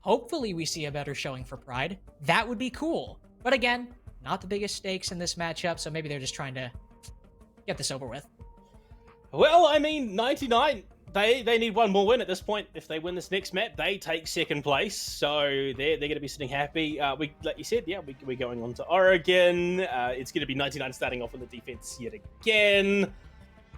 Hopefully we see a better showing for Pryde. That would be cool. But again, not the biggest stakes in this matchup, so maybe they're just trying to get this over with. Well, I mean, 99, they need one more win at this point. If they win this next map, they take second place, so they're going to be sitting happy. Like you said, yeah, we're going on to Oregon. It's going to be 99 starting off on the defense yet again.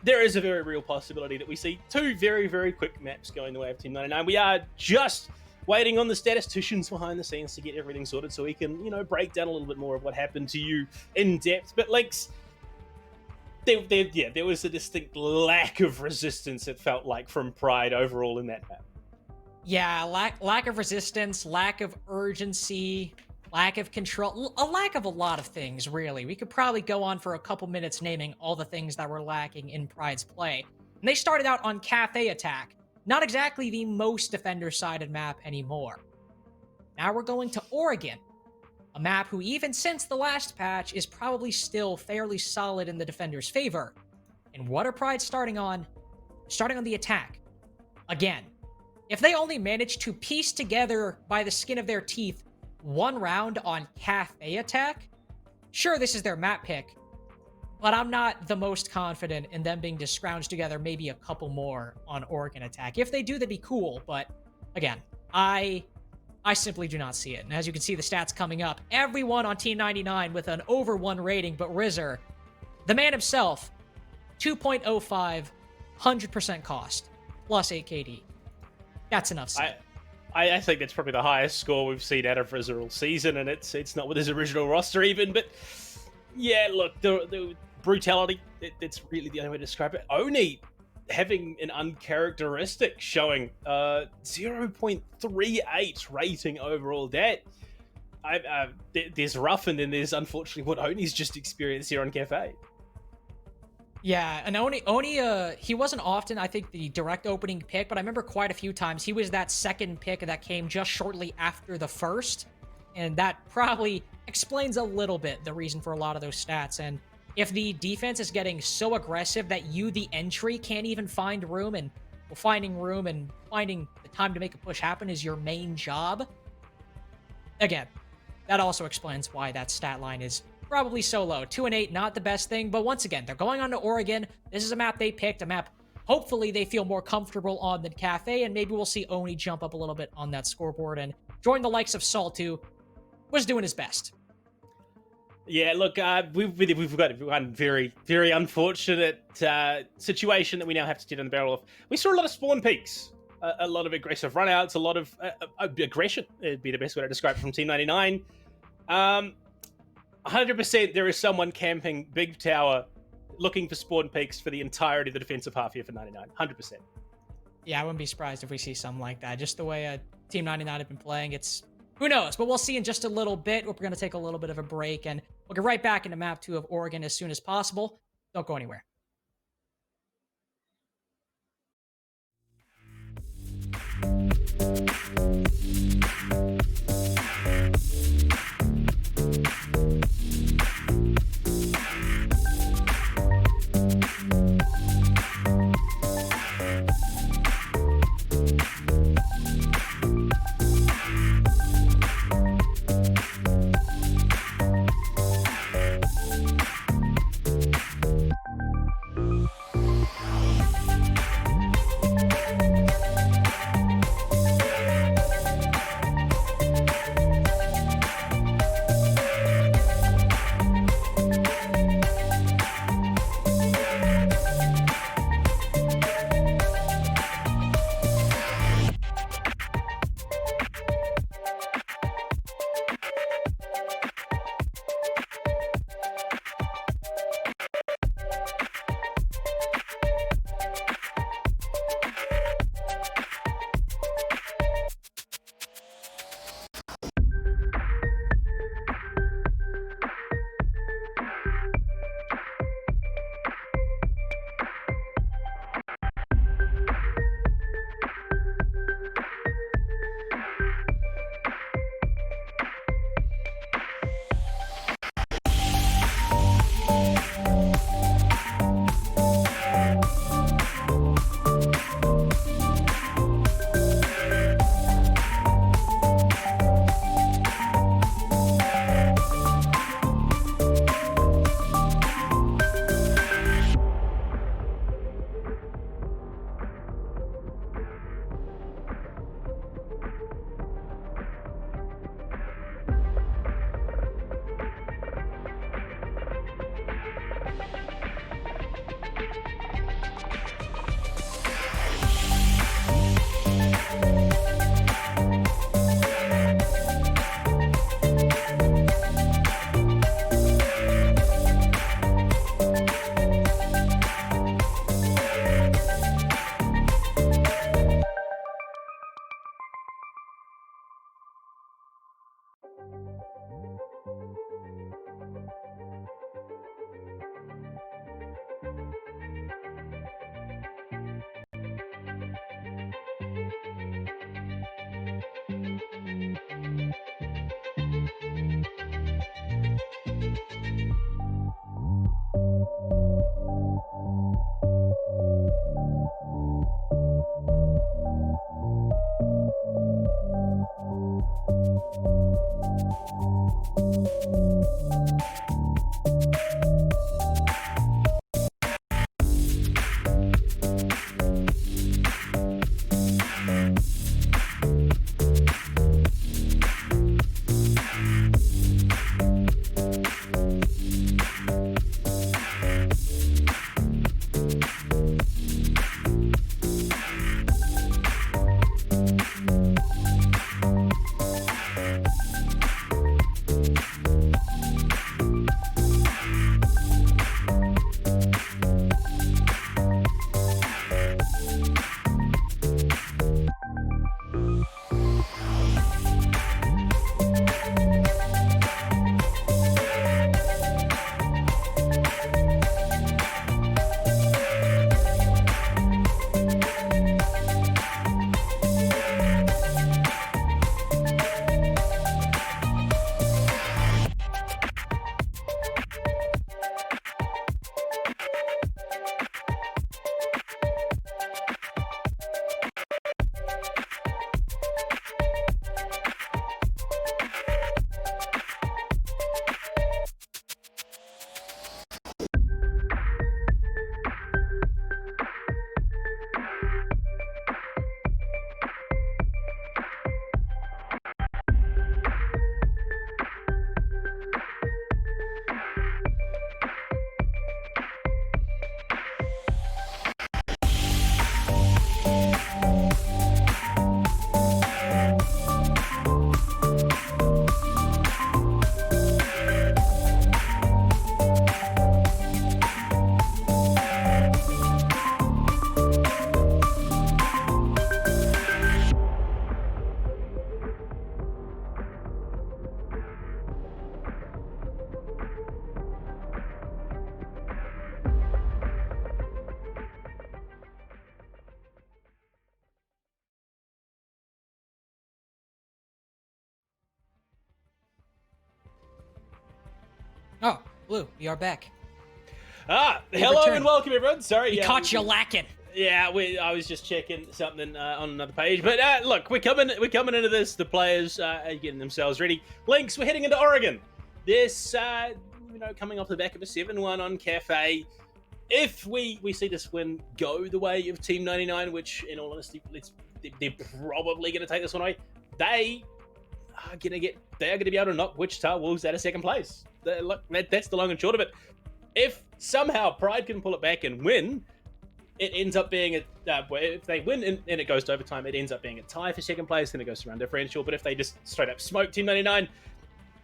There is a very real possibility that we see 2 very, very quick maps going the way of Team 99. We are just waiting on the statisticians behind the scenes to get everything sorted so we can, you know, break down a little bit more of what happened to you in depth. But, Lex, there was a distinct lack of resistance, it felt like, from Pryde overall in that map. Yeah, lack of resistance, lack of urgency, lack of control, a lack of a lot of things, really. We could probably go on for a couple minutes naming all the things that were lacking in Pryde's play. And they started out on Kafe attack. Not exactly the most defender-sided map anymore. Now we're going to Oregon, a map who even since the last patch is probably still fairly solid in the defender's favor. And what are Pryde starting on? Starting on the attack. Again, if they only manage to piece together by the skin of their teeth one round on Kafe attack, sure, this is their map pick, but I'm not the most confident in them being to scrounge together maybe a couple more on Oregon attack. If they do, that'd be cool, but again, I simply do not see it. And as you can see the stats coming up, everyone on Team 99 with an over 1 rating, but Rizzer, the man himself, 2.05, 100% cost, plus 8 KD. That's enough said. I think that's probably the highest score we've seen out of Rizzer all season, and it's not with his original roster even, but yeah, look, the brutality, it's really the only way to describe it. Oni, having an uncharacteristic showing, 0.38 rating overall. That there's rough, and then there's unfortunately what Oni's just experienced here on Kafe. Yeah, and Oni, he wasn't often, I think, the direct opening pick, but I remember quite a few times he was that second pick that came just shortly after the first, and that probably explains a little bit the reason for a lot of those stats. And if the defense is getting so aggressive that you, the entry, can't even find room, and finding room and finding the time to make a push happen is your main job, again, that also explains why that stat line is probably so low. 2-8, not the best thing, but once again, they're going on to Oregon. This is a map they picked, a map hopefully they feel more comfortable on than Kafe, and maybe we'll see Oni jump up a little bit on that scoreboard and join the likes of Salt, who was doing his best. Yeah, look, we've got one very, very unfortunate situation that we now have to get in the barrel of. We saw a lot of spawn peaks, a lot of aggressive runouts, a lot of aggression, would be the best way to describe it, from Team 99. 100% there is someone camping Big Tower looking for spawn peaks for the entirety of the defensive half here for 99. 100%. Yeah, I wouldn't be surprised if we see something like that. Just the way Team 99 have been playing, it's... who knows? But we'll see in just a little bit. We're going to take a little bit of a break, and we'll get right back into Map 2 of Oregon as soon as possible. Don't go anywhere. Blue, we are back. Hello returned. and welcome everyone. Sorry, We caught you lacking. Yeah, I was just checking something on another page, but look, we're coming into this. The players are getting themselves ready. Lynx, we're heading into Oregon. This, coming off the back of a 7-1 on Kafe. If we see this win go the way of Team 99, which in all honesty, they're probably going to take this one away. They are going to be able to knock Wichita Wolves out of second place. Look, that's the long and short of it. If somehow Pryde can pull it back and win, it ends up being if they win and it goes to overtime, it ends up being a tie for second place, then it goes to round differential. But if they just straight up smoke Team 99,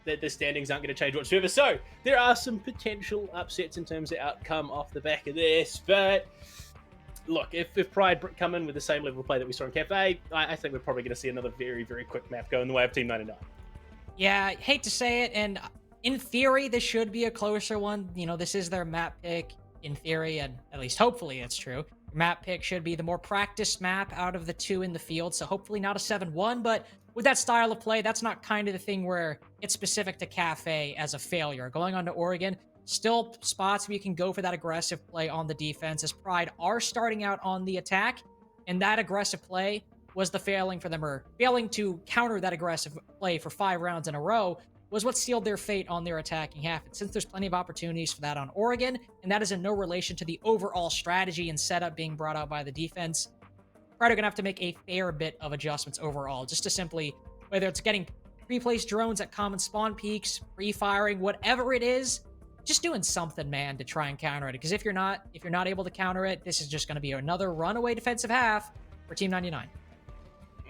the standings aren't going to change whatsoever. So there are some potential upsets in terms of outcome off the back of this. But look, if Pryde come in with the same level of play that we saw in Kafe, I think we're probably going to see another very, very quick map go in the way of Team 99. Yeah, I hate to say it, and in theory, this should be a closer one. This is their map pick in theory, and at least hopefully it's true. Your map pick should be the more practiced map out of the two in the field, so hopefully not a 7-1, but with that style of play, that's not kind of the thing where it's specific to Kafe as a failure. Going on to Oregon, still spots where you can go for that aggressive play on the defense, as Pryde are starting out on the attack, and that aggressive play was the failing for them, or failing to counter that aggressive play for 5 rounds in a row was what sealed their fate on their attacking half. And since there's plenty of opportunities for that on Oregon, and that is in no relation to the overall strategy and setup being brought out by the defense, Pryde are going to have to make a fair bit of adjustments overall, just to simply, whether it's getting pre-placed drones at common spawn peaks, pre-firing, whatever it is, just doing something, man, to try and counter it. Because if you're not able to counter it, this is just going to be another runaway defensive half for Team 99.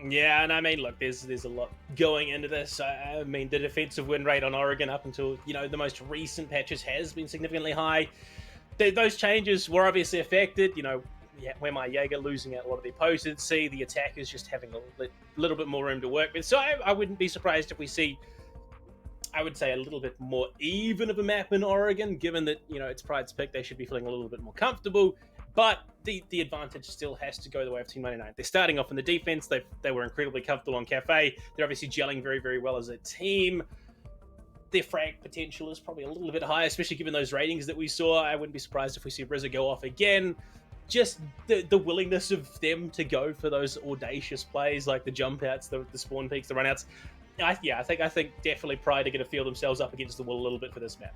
Yeah, and I mean, look, there's a lot going into this. I mean, the defensive win rate on Oregon up until, the most recent patches has been significantly high. Those changes were obviously affected, where my Jaeger losing out a lot of their potency, the attackers just having a little bit more room to work with. So I wouldn't be surprised if we see, I would say, a little bit more even of a map in Oregon, given that, it's Pryde's pick, they should be feeling a little bit more comfortable. But the advantage still has to go the way of Team 99. They're starting off in the defense. They were incredibly comfortable on Kafe. They're obviously gelling very, very well as a team. Their frag potential is probably a little bit higher, especially given those ratings that we saw. I wouldn't be surprised if we see RZA go off again. Just the willingness of them to go for those audacious plays, like the jump outs, the spawn peaks, the run outs. I think definitely Pryde are going to feel themselves up against the wall a little bit for this map.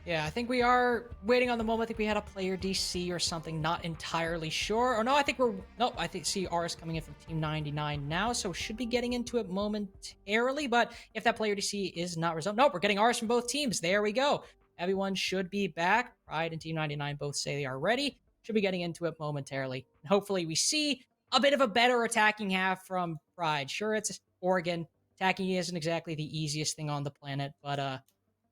Yeah, I think we are waiting on the moment. I think we had a player DC or something, not entirely sure. Or no, I think CR is coming in from Team 99 now, so should be getting into it momentarily. But if that player DC is not resolved, nope, we're getting Rs from both teams. There we go. Everyone should be back. Pryde and Team 99 both say they are ready. Should be getting into it momentarily. And hopefully we see a bit of a better attacking half from Pryde. Sure, it's Oregon. Attacking isn't exactly the easiest thing on the planet, but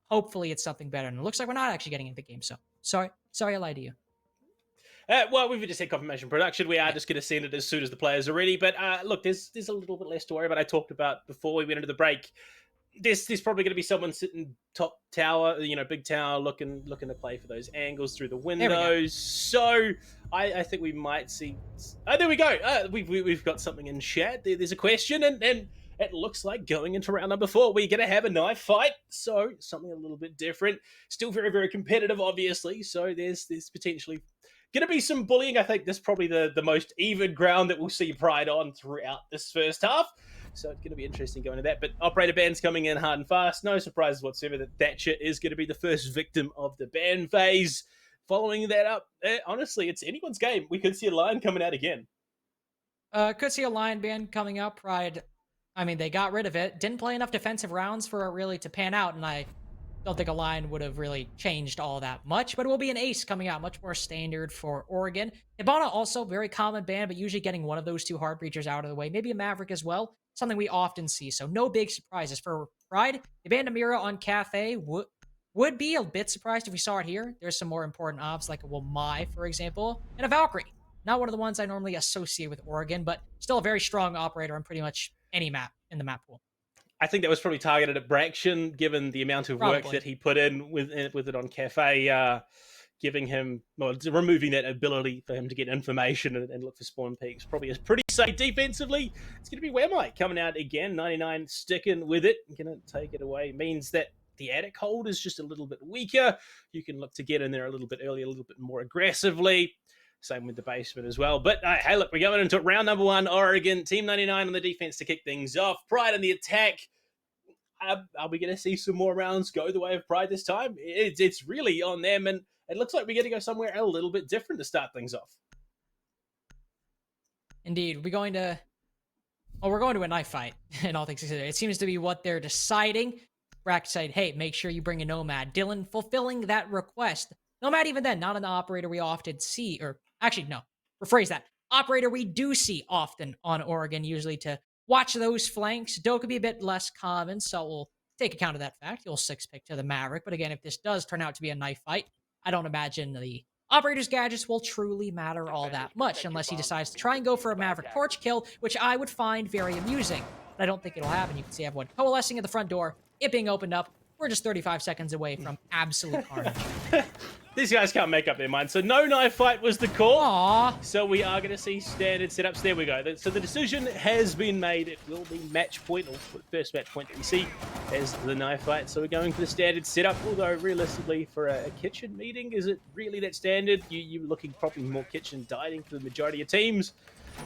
hopefully it's something better. And it looks like we're not actually getting into the game, so sorry I lied to you. Well, we've just had confirmation production. We are just going to send it as soon as the players are ready. But look, there's a little bit less to worry about. I talked about before we went into the break. There's probably going to be someone sitting top tower, big tower, looking to play for those angles through the windows. So I think we might see. Oh, there we go. We've got something in chat. There's a question, and it looks like going into round number 4, we're going to have a knife fight. So something a little bit different. Still very, very competitive, obviously. So there's potentially going to be some bullying. I think this is probably the most even ground that we'll see Pryde on throughout this first half. So it's going to be interesting going to that. But operator ban's coming in hard and fast. No surprises whatsoever that Thatcher is going to be the first victim of the ban phase. Following that up, honestly, it's anyone's game. We could see a line coming out again. Could see a line ban coming out. Pryde, I mean, they got rid of it. Didn't play enough defensive rounds for it really to pan out, and I don't think a line would have really changed all that much, but it will be an ace coming out, much more standard for Oregon. Hibana also, very common ban, but usually getting one of those 2 hard breachers out of the way. Maybe a Maverick as well, something we often see, so no big surprises. For Pryde, they banned Amira on Kafe. Would be a bit surprised if we saw it here. There's some more important ops, like a Wamai, for example, and a Valkyrie. Not one of the ones I normally associate with Oregon, but still a very strong operator on pretty much any map in the map pool. I think that was probably targeted at Braction, given the amount of work that he put in with it on Kafe, giving him, removing that ability for him to get information and look for spawn peaks. Probably is pretty safe defensively. It's going to be Wamai coming out again. 99 sticking with it. Going to take it away. Means that the attic hold is just a little bit weaker. You can look to get in there a little bit earlier, a little bit more aggressively. Same with the basement as well. But hey, look, we're going into round number 1. Oregon, Team 99 on the defense to kick things off. Pryde on the attack. Are we going to see some more rounds go the way of Pryde this time? It's really on them, and it looks like we're going to go somewhere a little bit different to start things off. Indeed, we're going to a knife fight, in all things considered. It seems to be what they're deciding. Brack said, hey, make sure you bring a Nomad. Dylan fulfilling that request. Nomad, even then, not an operator we often see, or actually, no, rephrase that. Operator we do see often on Oregon, usually to watch those flanks. Doe could be a bit less common, so we'll take account of that fact. You'll 6-pick to the Maverick. But again, if this does turn out to be a knife fight, I don't imagine the Operator's gadgets will truly matter all that much unless he decides to try and go for a Maverick torch kill, which I would find very amusing. But I don't think it'll happen. You can see everyone coalescing at the front door, it being opened up. We're just 35 seconds away from absolute carnage. These guys can't make up their mind. So no knife fight was the call. Aww. So we are going to see standard setups. There we go. So the decision has been made. It will be match point, or first match point that we see as the knife fight. So we're going for the standard setup. Although realistically, for a kitchen meeting, is it really that standard? You're looking probably more kitchen dining for the majority of teams.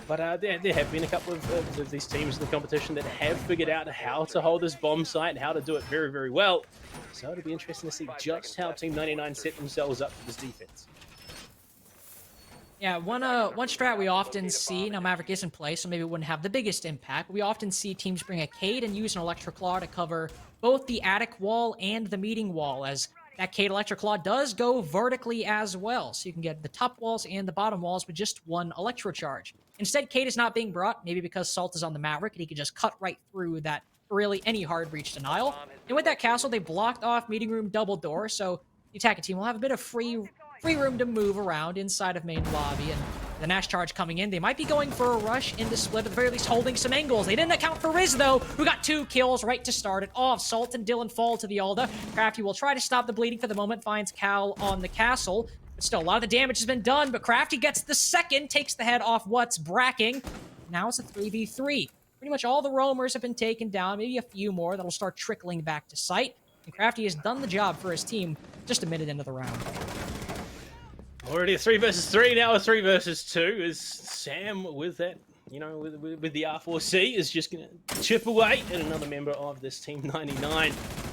But there have been a couple of these teams in the competition that have figured out how to hold this bomb site and how to do it very, very well. So it'll be interesting to see just how Team 99 set themselves up for this defense. Yeah, one strat we often see, now Maverick is in play, so maybe it wouldn't have the biggest impact. We often see teams bring a Cade and use an Electric Claw to cover both the attic wall and the meeting wall, as that Cade Electric Claw does go vertically as well, so you can get the top walls and the bottom walls with just one Electro Charge. Instead, Cade is not being brought, maybe because Salt is on the Maverick, and he can just cut right through that, really any hard breach denial. And with that castle, they blocked off meeting room double door, so the attacking team will have a bit of free room to move around inside of main lobby. And the Nash charge coming in, they might be going for a rush into split, at the very least holding some angles. They didn't account for Riz, though, who got 2 kills right to start it off. Salt and Dylan fall to the Alda. Crafty will try to stop the bleeding for the moment, finds Cal on the castle. But still, a lot of the damage has been done, but Crafty gets the second, takes the head off what's bracking. Now it's a 3v3. Pretty much all the roamers have been taken down, maybe a few more that'll start trickling back to site. And Crafty has done the job for his team just a minute into the round. Already a 3 versus 3, now a 3 versus 2, as Sam with that, you know, with the R4C is just going to chip away at another member of this Team 99.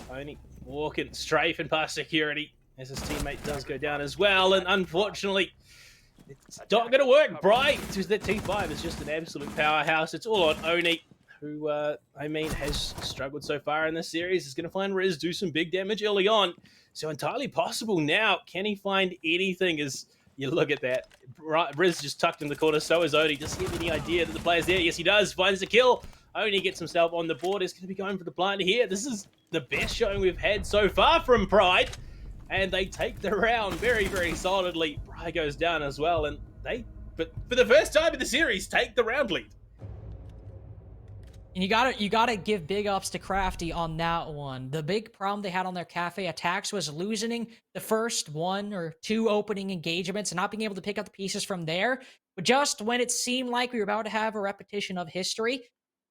Only walking, strafing past security as his teammate does go down as well, and unfortunately, it's not going to work. Pryde, that T5 is just an absolute powerhouse. It's all on Oni, who, has struggled so far in this series. Is going to find Riz do some big damage early on. So entirely possible now. Can he find anything as you look at that? Riz just tucked in the corner, so is Oni. Does he have any idea that the player's there? Yes, he does. Finds the kill. Oni gets himself on the board. Is going to be going for the blind here. This is the best showing we've had so far from Pryde. And they take the round very, very solidly. Pryde goes down as well. And but for the first time in the series, take the round lead. And you gotta give big ups to Crafty on that one. The big problem they had on their Kafe attacks was losing the first 1 or 2 opening engagements and not being able to pick up the pieces from there. But just when it seemed like we were about to have a repetition of history,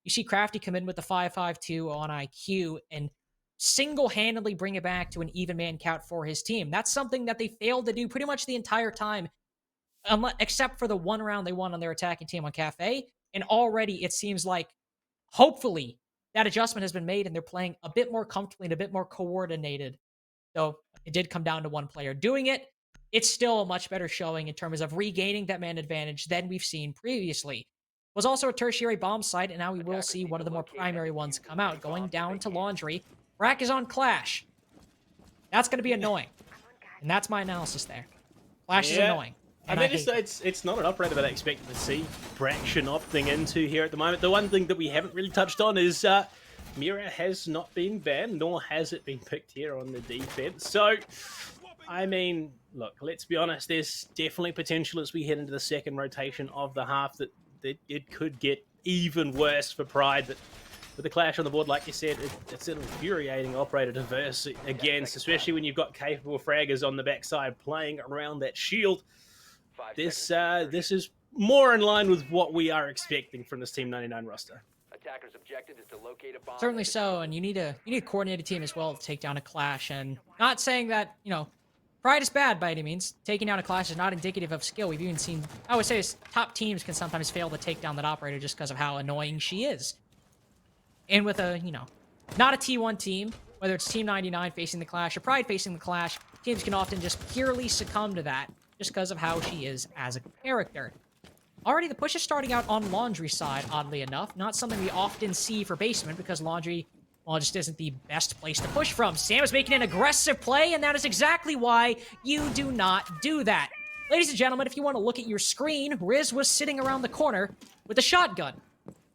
you see Crafty come in with the 5-5-2 on IQ and single-handedly bring it back to an even man count for his team. That's something that they failed to do pretty much the entire time, except for the 1 round they won on their attacking team on Kafe. And already it seems like hopefully that adjustment has been made and they're playing a bit more comfortably and a bit more coordinated. Though it did come down to 1 player doing it. It's still a much better showing in terms of regaining that man advantage than we've seen previously. It was also a tertiary bomb site, and now we will see one of the more primary ones come out, going down to Laundry. Brack is on Clash. That's going to be annoying. And that's my analysis there. Clash is annoying. I mean, it's not an operator that I expected to see Braction opting into here at the moment. The one thing that we haven't really touched on is Mira has not been banned, nor has it been picked here on the defense. So, I mean, look, let's be honest, there's definitely potential as we head into the second rotation of the half that it could get even worse for Pryde. But with the Clash on the board, like you said, it's an infuriating operator to verse against, especially when you've got capable fraggers on the backside playing around that shield. This is more in line with what we are expecting from this Team 99 roster. Certainly so, and you need a coordinated team as well to take down a Clash. And not saying that Pryde is bad by any means. Taking down a Clash is not indicative of skill. We've even seen, I would say, top teams can sometimes fail to take down that operator just because of how annoying she is. And with a not a T1 team, whether it's Team 99 facing the Clash or Pryde facing the Clash, teams can often just purely succumb to that just because of how she is as a character. Already, the push is starting out on Laundry's side, oddly enough. Not something we often see for Basement, because Laundry, well, just isn't the best place to push from. Sam is making an aggressive play, and that is exactly why you do not do that. Ladies and gentlemen, if you want to look at your screen, Riz was sitting around the corner with a shotgun.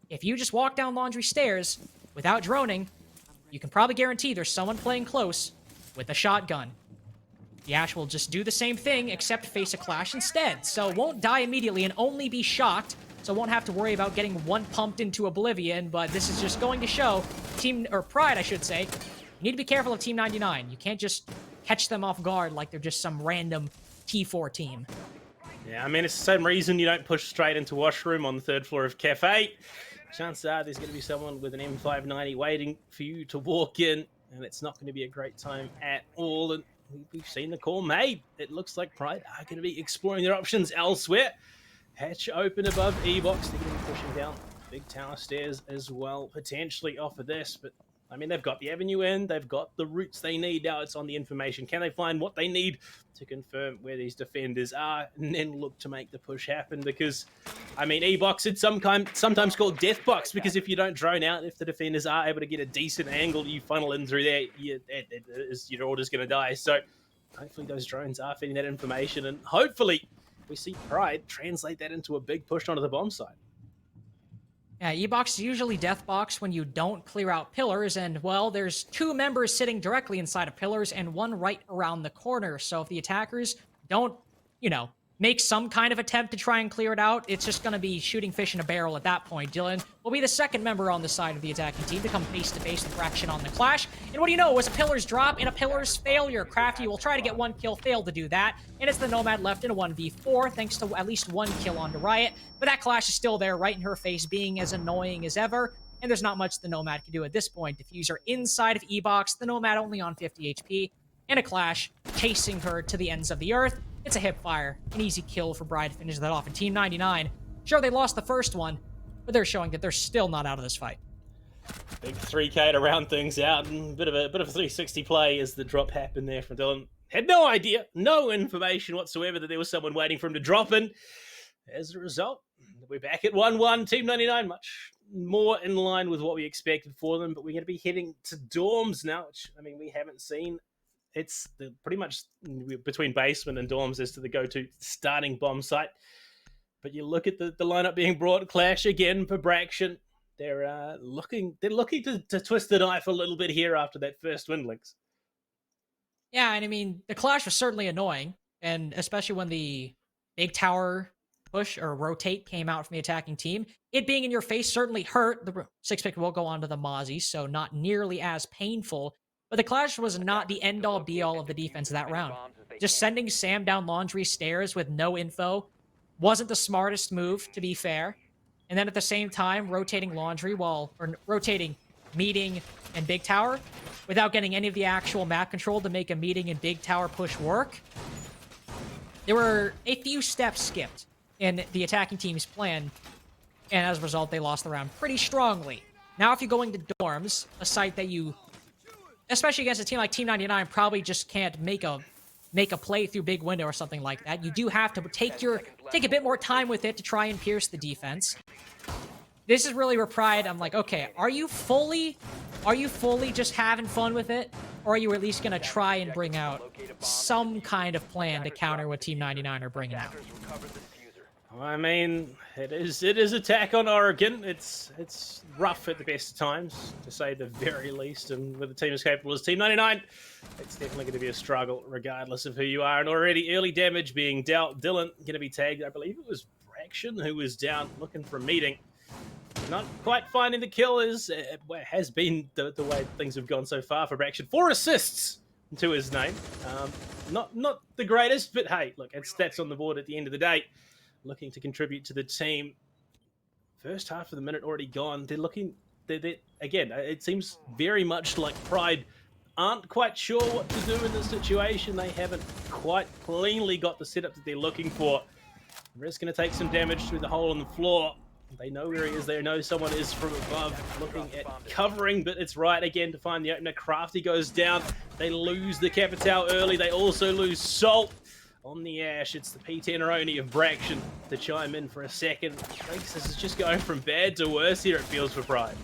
If you just walk down Laundry stairs without droning, you can probably guarantee there's someone playing close with a shotgun. The Ash will just do the same thing, except face a Clash instead. So won't die immediately and only be shocked. So won't have to worry about getting one pumped into oblivion. But this is just going to show Pryde, I should say. You need to be careful of Team 99. You can't just catch them off guard like they're just some random T4 team. Yeah, I mean, it's the same reason you don't push straight into washroom on the 3rd floor of Kafe. Chances are there's going to be someone with an M590 waiting for you to walk in, and it's not going to be a great time at all. And we've seen the call made. It looks like Pryde are going to be exploring their options elsewhere. Hatch open above E-Box. They're going to be pushing down big tower stairs as well, potentially off of this. But, I mean, they've got the avenue in. They've got the routes they need. Now it's on the information. Can they find what they need to confirm where these defenders are and then look to make the push happen? Because, I mean, E-Box, it's sometimes called Death Box, because if you don't drone out, if the defenders are able to get a decent angle, you funnel in through there, you're all just going to die. So hopefully those drones are feeding that information, and hopefully we see Pryde translate that into a big push onto the bomb site. Yeah, E-Box is usually Death Box when you don't clear out pillars, and, well, there's 2 members sitting directly inside of pillars and 1 right around the corner. So if the attackers don't, make some kind of attempt to try and clear it out, it's just going to be shooting fish in a barrel at that point. Dylan will be the 2nd member on the side of the attacking team to come face-to-face with Fraction on the Clash. And what do you know? It was a Pillars drop and a Pillars failure. Crafty will try to get 1 kill, failed to do that. And it's the Nomad left in a 1v4, thanks to at least 1 kill onto Riot. But that Clash is still there, right in her face, being as annoying as ever. And there's not much the Nomad can do at this point. Diffuser inside of E-Box, the Nomad only on 50 HP, and a Clash chasing her to the ends of the earth. It's a hip fire, an easy kill for Pryde to finish that off. And Team 99, sure, they lost the first one, but they're showing that they're still not out of this fight. Big 3K to round things out, and bit of a 360 play as the drop happened there from Dylan. Had no idea, no information whatsoever that there was someone waiting for him to drop in. As a result, we're back at 1-1. Team 99, much more in line with what we expected for them, but we're going to be heading to dorms now, which, I mean, we haven't seen. It's pretty much between basement and dorms as to the go-to starting bomb site. But you look at the lineup being brought. Clash again for Braction. They're looking to twist the knife a little bit here after that first Windlings. Yeah, and I mean, the Clash was certainly annoying, and especially when the big tower push or rotate came out from the attacking team. It being in your face certainly hurt. The 6-pick will go on to the Mozzie, so not nearly as painful. But the Clash was not the end-all, be-all of the defense that round. Just sending Sam down Laundry stairs with no info wasn't the smartest move, to be fair. And then at the same time, rotating Laundry rotating Meeting and Big Tower without getting any of the actual map control to make a Meeting and Big Tower push work. There were a few steps skipped in the attacking team's plan, and as a result, they lost the round pretty strongly. Now, if you're going to dorms, a site that you, especially against a team like Team 99, probably just can't make a play through big window or something like that. You do have to take a bit more time with it to try and pierce the defense. This is really where Pryde, I'm like, okay, are you fully just having fun with it? Or are you at least going to try and bring out some kind of plan to counter what Team 99 are bringing out? I mean, it is attack on Oregon. It's rough at the best of times, to say the very least. And with a team as capable as Team 99, it's definitely going to be a struggle, regardless of who you are. And already early damage being dealt. Dylan going to be tagged. I believe it was Braction who was down looking for a Meeting. Not quite finding the kill has been the way things have gone so far for Braction. 4 assists to his name. Not the greatest, but hey, look, it's stats on the board at the end of the day. Looking to contribute to the team. First half of the minute already gone. They're looking again, it seems very much like Pryde aren't quite sure what to do in this situation. They haven't quite cleanly got the setup that they're looking for. Riz going to take some damage through the hole in the floor. They know where he is. They know someone is from above looking at covering, but it's right again to find the opener. Crafty goes down. They lose the Capital early. They also lose Salt on the Ash. It's the P10 of Braction to chime in for a second. I think this is just going from bad to worse here, it feels, for Pryde.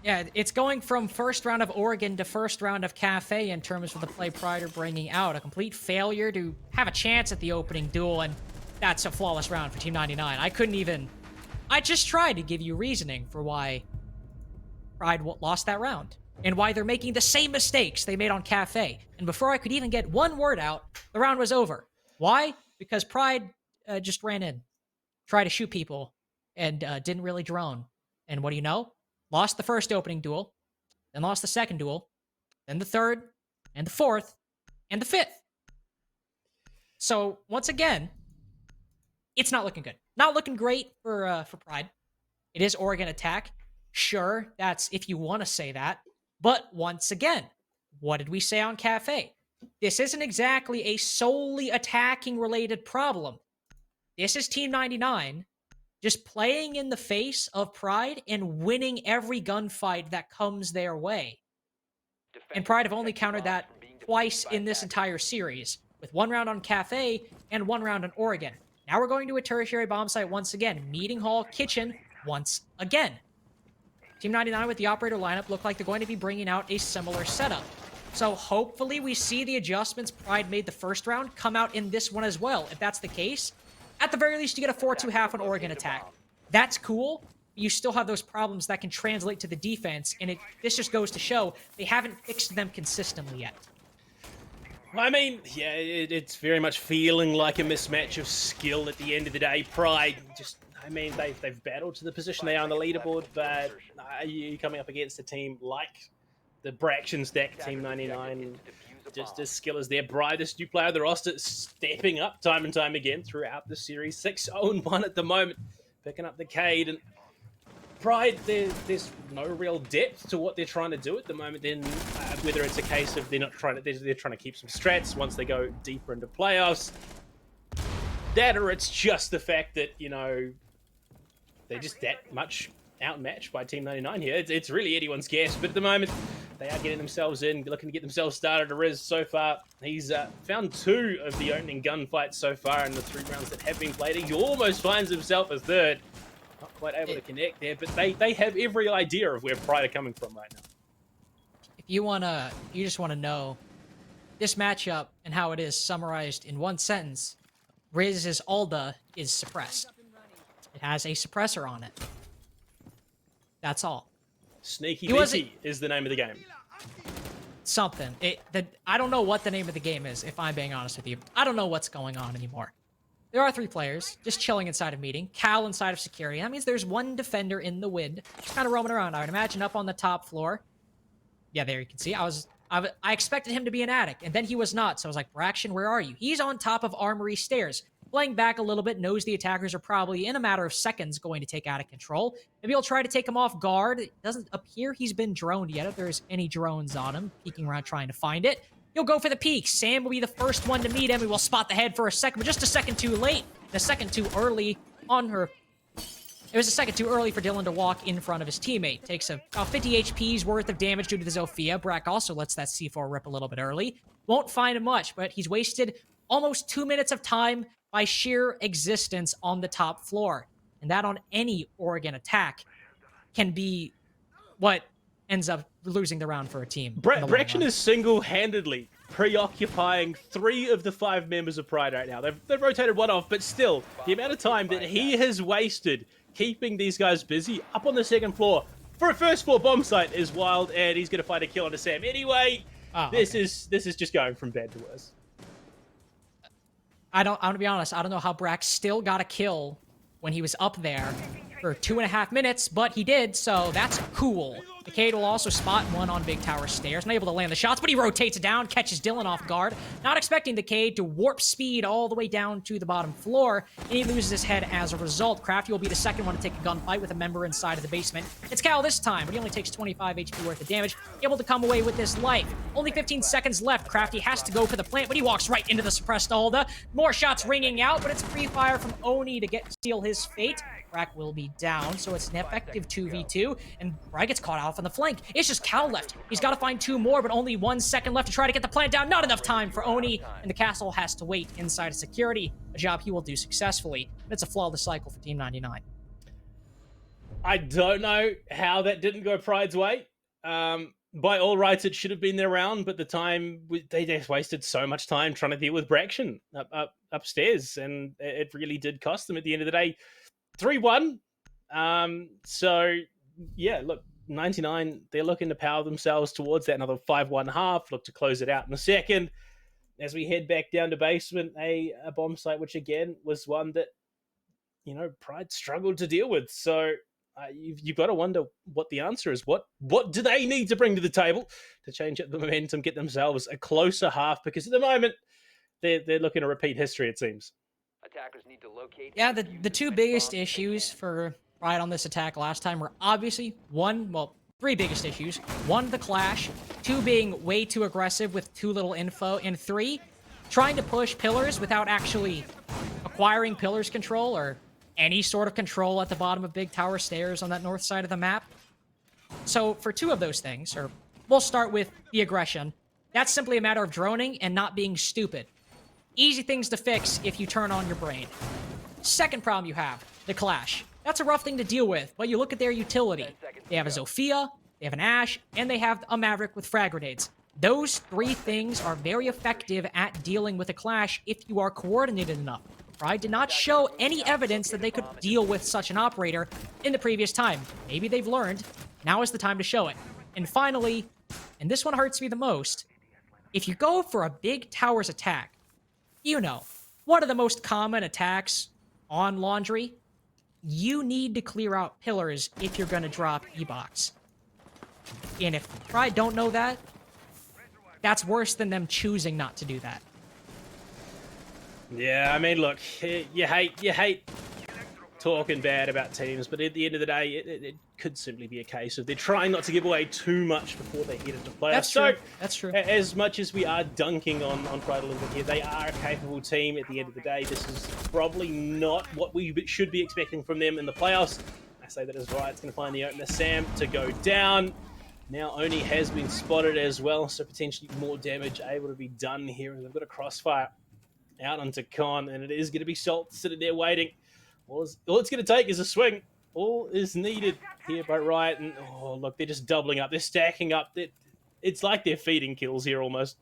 It's going from first round of Oregon to first round of Kafe in terms of the play Pryde are bringing out. A complete failure to have a chance at the opening duel, and that's a flawless round for Team 99. I just tried to give you reasoning for why Pryde lost that round, and why they're making the same mistakes they made on Kafe. And before I could even get one word out, the round was over. Why? Because Pryde just ran in, tried to shoot people, and didn't really drone. And what do you know? Lost the first opening duel, then lost the second duel, then the third, and the fourth, and the fifth. So, once again, it's not looking good. Not looking great for Pryde. It is Oregon attack. Sure, that's if you want to say that. But once again, what did we say on Kafe? This isn't exactly a solely attacking related problem. This is Team 99 just playing in the face of Pryde and winning every gunfight that comes their way. And Pryde have only countered that twice in this entire series, with one round on Kafe and one round on Oregon. Now we're going to a tertiary bomb site once again. Meeting Hall Kitchen once again. Team 99 with the operator lineup look like they're going to be bringing out a similar setup. So hopefully we see the adjustments Pryde made the first round come out in this one as well. If that's the case, at the very least you get a 4-2 half on Oregon attack. That's cool. You still have those problems that can translate to the defense, and this just goes to show they haven't fixed them consistently yet. I mean, yeah, it's very much feeling like a mismatch of skill at the end of the day. Pryde just, I mean, they've battled to the position they are on the leaderboard, but you're coming up against a team like the Braction stack Team 99. Just as skill as their brightest new player of the roster, stepping up time and time again throughout the series. 6-0-1 at the moment, picking up the Cade. And Pryde, there's no real depth to what they're trying to do at the moment. Then whether it's a case of they're trying to keep some strats once they go deeper into playoffs, that or it's just the fact that, you know, they're just that much outmatched by Team 99 here. It's really anyone's guess, but at the moment they are getting themselves in, looking to get themselves started. Riz so far, he's found 2 of the opening gunfights so far in the 3 rounds that have been played. He almost finds himself a third. Not quite able to connect there, but they have every idea of where Pryde are coming from right now. If you just want to know this matchup and how it is summarized in one sentence, Riz's Alda is suppressed. It has a suppressor on it. That's all. Sneaky Beaky is the name of the game. Something. I don't know what the name of the game is, if I'm being honest with you. I don't know what's going on anymore. There are 3 players just chilling inside of meeting. Cal inside of security. That means there's 1 defender in the wind, just kind of roaming around. I would imagine up on the top floor. Yeah, there you can see. I expected him to be an addict, and then he was not. So I was like, Braction, where are you? He's on top of Armory stairs. Playing back a little bit, knows the attackers are probably, in a matter of seconds, going to take out of control. Maybe he'll try to take him off guard. It doesn't appear he's been droned yet, if there's any drones on him. Peeking around trying to find it. He'll go for the peek. Sam will be the first one to meet him. He will spot the head for a second, but just a second too late. A second too early on her. It was a second too early for Dylan to walk in front of his teammate. Takes about 50 HP's worth of damage due to the Zofia. Brack also lets that C4 rip a little bit early. Won't find him much, but he's wasted almost 2 minutes of time by sheer existence on the top floor. And that on any Oregon attack can be what ends up losing the round for a team. Braction is single-handedly preoccupying 3 of the 5 members of Pryde right now. They've rotated 1 off, but still, the amount of time that he has wasted keeping these guys busy up on the 2nd floor for a first floor bomb site is wild, and he's going to find a kill onto Sam. Anyway, this is just going from bad to worse. I'm going to be honest, I don't know how Brack still got a kill when he was up there for 2.5 minutes, but he did, so that's cool. McCade will also spot one on Big Tower Stairs, not able to land the shots, but he rotates down, catches Dylan off guard, not expecting the Cade to warp speed all the way down to the bottom floor, and he loses his head as a result. Crafty will be the second one to take a gunfight with a member inside of the basement. It's Cal this time, but he only takes 25 HP worth of damage, able to come away with his life. Only 15 seconds left. Crafty has to go for the plant, but he walks right into the suppressed Alda. More shots ringing out, but it's free fire from Oni to seal his fate. Brack will be down, so it's an effective 2v2, and Pryde gets caught off on the flank. It's just Cal left. He's got to find 2 more, but only 1 second left to try to get the plant down. Not enough time for Oni, and the castle has to wait inside of security, a job he will do successfully. It's a flawless cycle for Team 99. I don't know how that didn't go Pryde's way. By all rights, it should have been their round, but they just wasted so much time trying to deal with Braction upstairs, and it really did cost them at the end of the day. 3-1. So, yeah, look, 99, they're looking to power themselves towards that another 5-1 half, look to close it out in a second. As we head back down to basement, a bomb site, which again was one that, Pryde struggled to deal with. So you've got to wonder what the answer is. What do they need to bring to the table to change up the momentum, get themselves a closer half? Because at the moment, they're looking to repeat history, it seems. Attackers need to locate. Yeah, the 2 biggest issues for Pryde on this attack last time were obviously 3 biggest issues. 1, the clash. 2, being way too aggressive with too little info. And 3, trying to push pillars without actually acquiring pillars control or any sort of control at the bottom of Big Tower Stairs on that north side of the map. So for 2 of those things, or we'll start with the aggression, that's simply a matter of droning and not being stupid. Easy things to fix if you turn on your brain. Second problem you have, the clash. That's a rough thing to deal with, but you look at their utility. They have a Zofia, they have an Ashe, and they have a Maverick with frag grenades. Those 3 things are very effective at dealing with a clash if you are coordinated enough. Pryde did not show any evidence that they could deal with such an operator in the previous time. Maybe they've learned. Now is the time to show it. And finally, and this one hurts me the most, if you go for a Big Towers attack, one of the most common attacks on Laundry, you need to clear out pillars if you're going to drop E-Box. And if Pryde don't know that, that's worse than them choosing not to do that. Yeah, I mean, look, you hate talking bad about teams, but at the end of the day, it could simply be a case of they're trying not to give away too much before they head into playoffs. That's true. As much as we are dunking on Pryde a little bit here, they are a capable team at the end of the day. This is probably not what we should be expecting from them in the playoffs. I say that is right. It's going to find the opener, Sam, to go down. Now Oni has been spotted as well, so potentially more damage able to be done here. They've got a crossfire out onto Con, and it is going to be Salt sitting there waiting. All it's going to take is a swing. All is needed here by Riot. And, look, they're just doubling up. They're stacking up. It's like they're feeding kills here almost.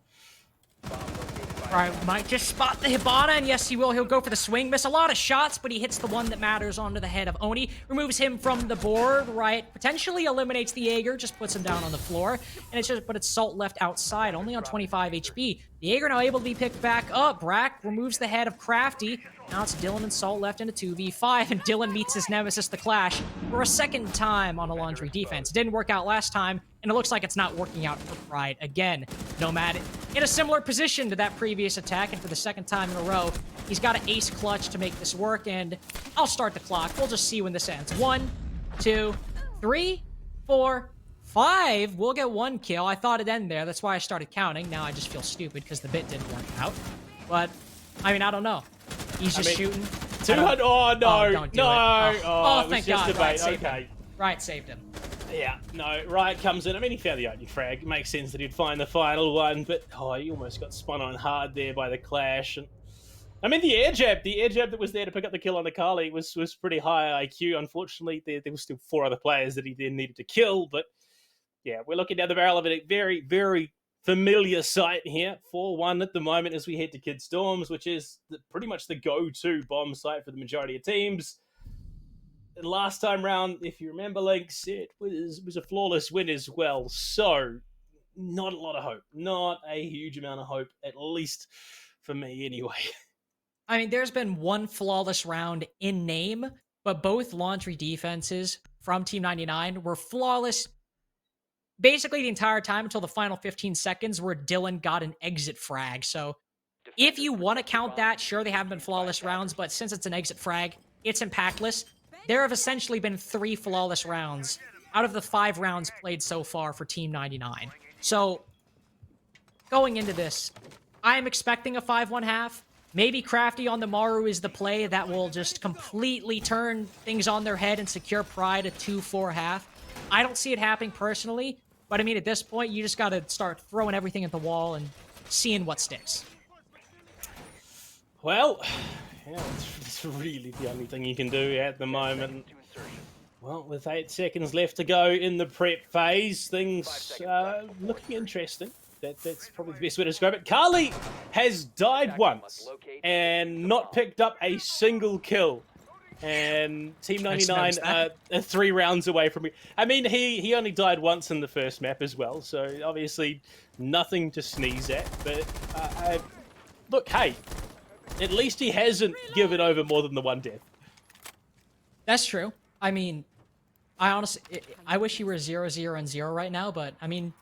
Pryde might just spot the Hibana, and yes, he will. He'll go for the swing. Miss a lot of shots, but he hits the one that matters onto the head of Oni. Removes him from the board. Riot potentially eliminates the Jaeger, just puts him down on the floor. And it's Salt left outside, only on 25 HP. The Jaeger now able to be picked back up. Brack removes the head of Crafty. Now it's Dylan and Salt left in a 2v5, and Dylan meets his nemesis, the Clash, for a second time on a Laundry defense. It didn't work out last time, and it looks like it's not working out for Pryde again. Nomad in a similar position to that previous attack, and for the second time in a row, he's got an ace clutch to make this work, and I'll start the clock. We'll just see when this ends. 1, 2, 3, 4, 5. We'll get 1 kill. I thought it'd end there. That's why I started counting. Now I just feel stupid because the bit didn't work out. But, I don't know. He's just shooting. 200. Oh, no. Oh, don't do it. Oh, thank God. Riot saved him. Riot saved him. Yeah, no, Riot comes in. He found the only frag. It makes sense that he'd find the final one, but he almost got spun on hard there by the Clash. And the air jab that was there to pick up the kill on Akali was pretty high IQ. Unfortunately, there was still 4 other players that he then needed to kill, but yeah, we're looking down the barrel of a very, very familiar sight here. 4-1 at the moment as we head to Kid Storms, which is pretty much the go-to bomb site for the majority of teams. And last time round, if you remember, Lynx, it was a flawless win as well. So, not a lot of hope. Not a huge amount of hope, at least for me anyway. There's been 1 flawless round in name, but both Laundry defenses from Team 99 were flawless basically the entire time until the final 15 seconds where Dylan got an exit frag. So if you want to count that, sure, they haven't been flawless rounds, but since it's an exit frag, it's impactless. There have essentially been 3 flawless rounds out of the 5 rounds played so far for Team 99. So going into this, I'm expecting a 5-1 half. Maybe Crafty on the Maru is the play that will just completely turn things on their head and secure Pryde a 2-4 half. I don't see it happening personally, but I mean, at this point, you just got to start throwing everything at the wall and seeing what sticks. Well, yeah, it's really the only thing you can do at the moment. Well, with 8 seconds left to go in the prep phase, things are looking interesting. That's probably the best way to describe it. Carly has died once and not picked up a single kill. And Team 99 are 3 rounds away from me. I mean, he only died once in the first map as well, so obviously nothing to sneeze at. But look, hey, at least he hasn't given over more than the 1 death. That's true. I mean, I wish he were 0-0 and 0 right now, but I mean,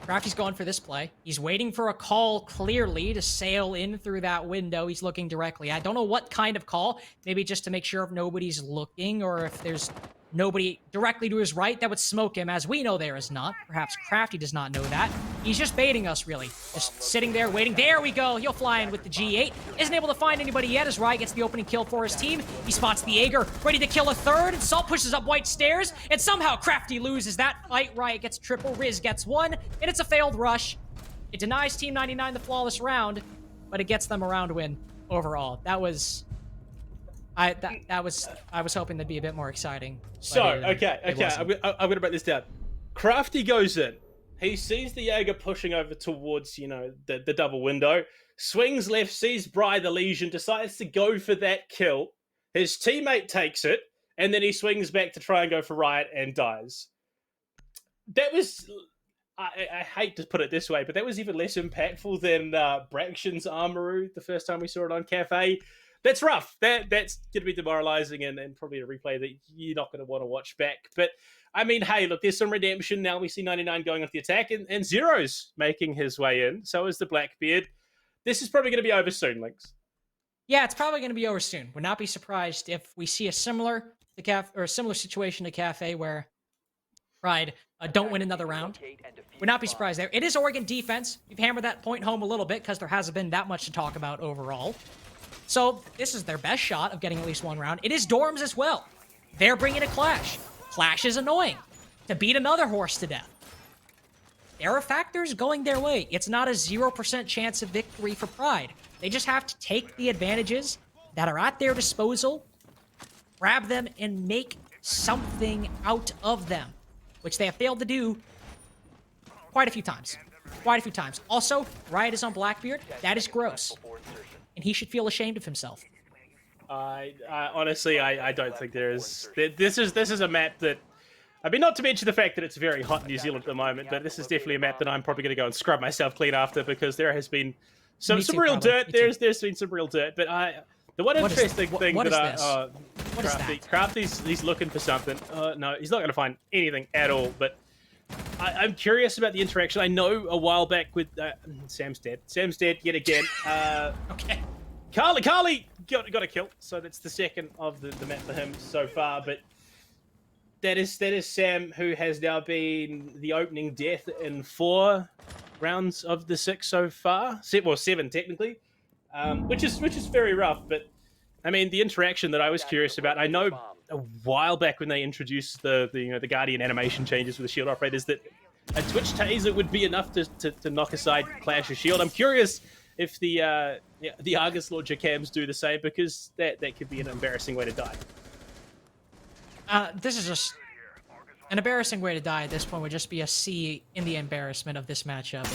Crafty's going for this play. He's waiting for a call clearly to sail in through that window. He's looking directly. I don't know what kind of call. Maybe just to make sure if nobody's looking or if there's nobody directly to his right that would smoke him, as we know there is not. Perhaps Crafty does not know that. He's just baiting us, really. Just sitting there waiting. There we go. He'll fly in with the G8. Isn't able to find anybody yet as Riot gets the opening kill for his team. He spots the Jaeger, ready to kill a third, and Salt pushes up White Stairs, and somehow Crafty loses that fight. Riot gets triple, Riz gets 1, and it's a failed rush. It denies Team 99 the flawless round, but it gets them a round win overall. That was... I was hoping that'd be a bit more exciting. So, okay. I'm gonna break this down. Crafty goes in. He sees the Jaeger pushing over towards, the double window. Swings left, sees Pryde the Legion, decides to go for that kill. His teammate takes it, and then he swings back to try and go for Riot and dies. That was... I hate to put it this way, but that was even less impactful than Braxton's Armoru the first time we saw it on Kafe. That's rough. That's going to be demoralizing and probably a replay that you're not going to want to watch back. But, I mean, hey, look, there's some redemption. Now we see 99 going off the attack and Zero's making his way in. So is the Blackbeard. This is probably going to be over soon, Lynx. Yeah, it's probably going to be over soon. Would not be surprised if we see a similar situation to Kafe where Pryde don't win another round. Would not be surprised there. It is Oregon defense. We've hammered that point home a little bit because there hasn't been that much to talk about overall. So this is their best shot of getting at least 1 round. It is Dorms as well. They're bringing a Clash. Clash is annoying. To beat another horse to death. There are factors going their way. It's not a 0% chance of victory for Pryde. They just have to take the advantages that are at their disposal, grab them, and make something out of them, which they have failed to do quite a few times. Also, Riot is on Blackbeard. That is gross. And he should feel ashamed of himself. Honestly, I don't think there is. This is a map that, I mean, not to mention the fact that it's very hot in New Zealand at the moment, but this is definitely a map that I'm probably going to go and scrub myself clean after because there has been some real dirt. There's been some real dirt, but the one interesting thing that Crafty's he's looking for something. No, he's not going to find anything at all. But I'm curious about the interaction. I know a while back with Sam's dead. Sam's dead yet again. Okay. Carly got a kill, so that's the second of the map for him so far. But that is Sam, who has now been the opening death in 4 rounds of the 6 so far. 7 technically, which is very rough. But I mean, the interaction that I was curious about. I know a while back when they introduced the Guardian animation changes with the shield operators that a Twitch taser would be enough to knock aside Clash's shield. I'm curious if the Argus launcher cams do the same, because that could be an embarrassing way to die. This is just an embarrassing way to die at this point. Would just be a C in the embarrassment of this matchup.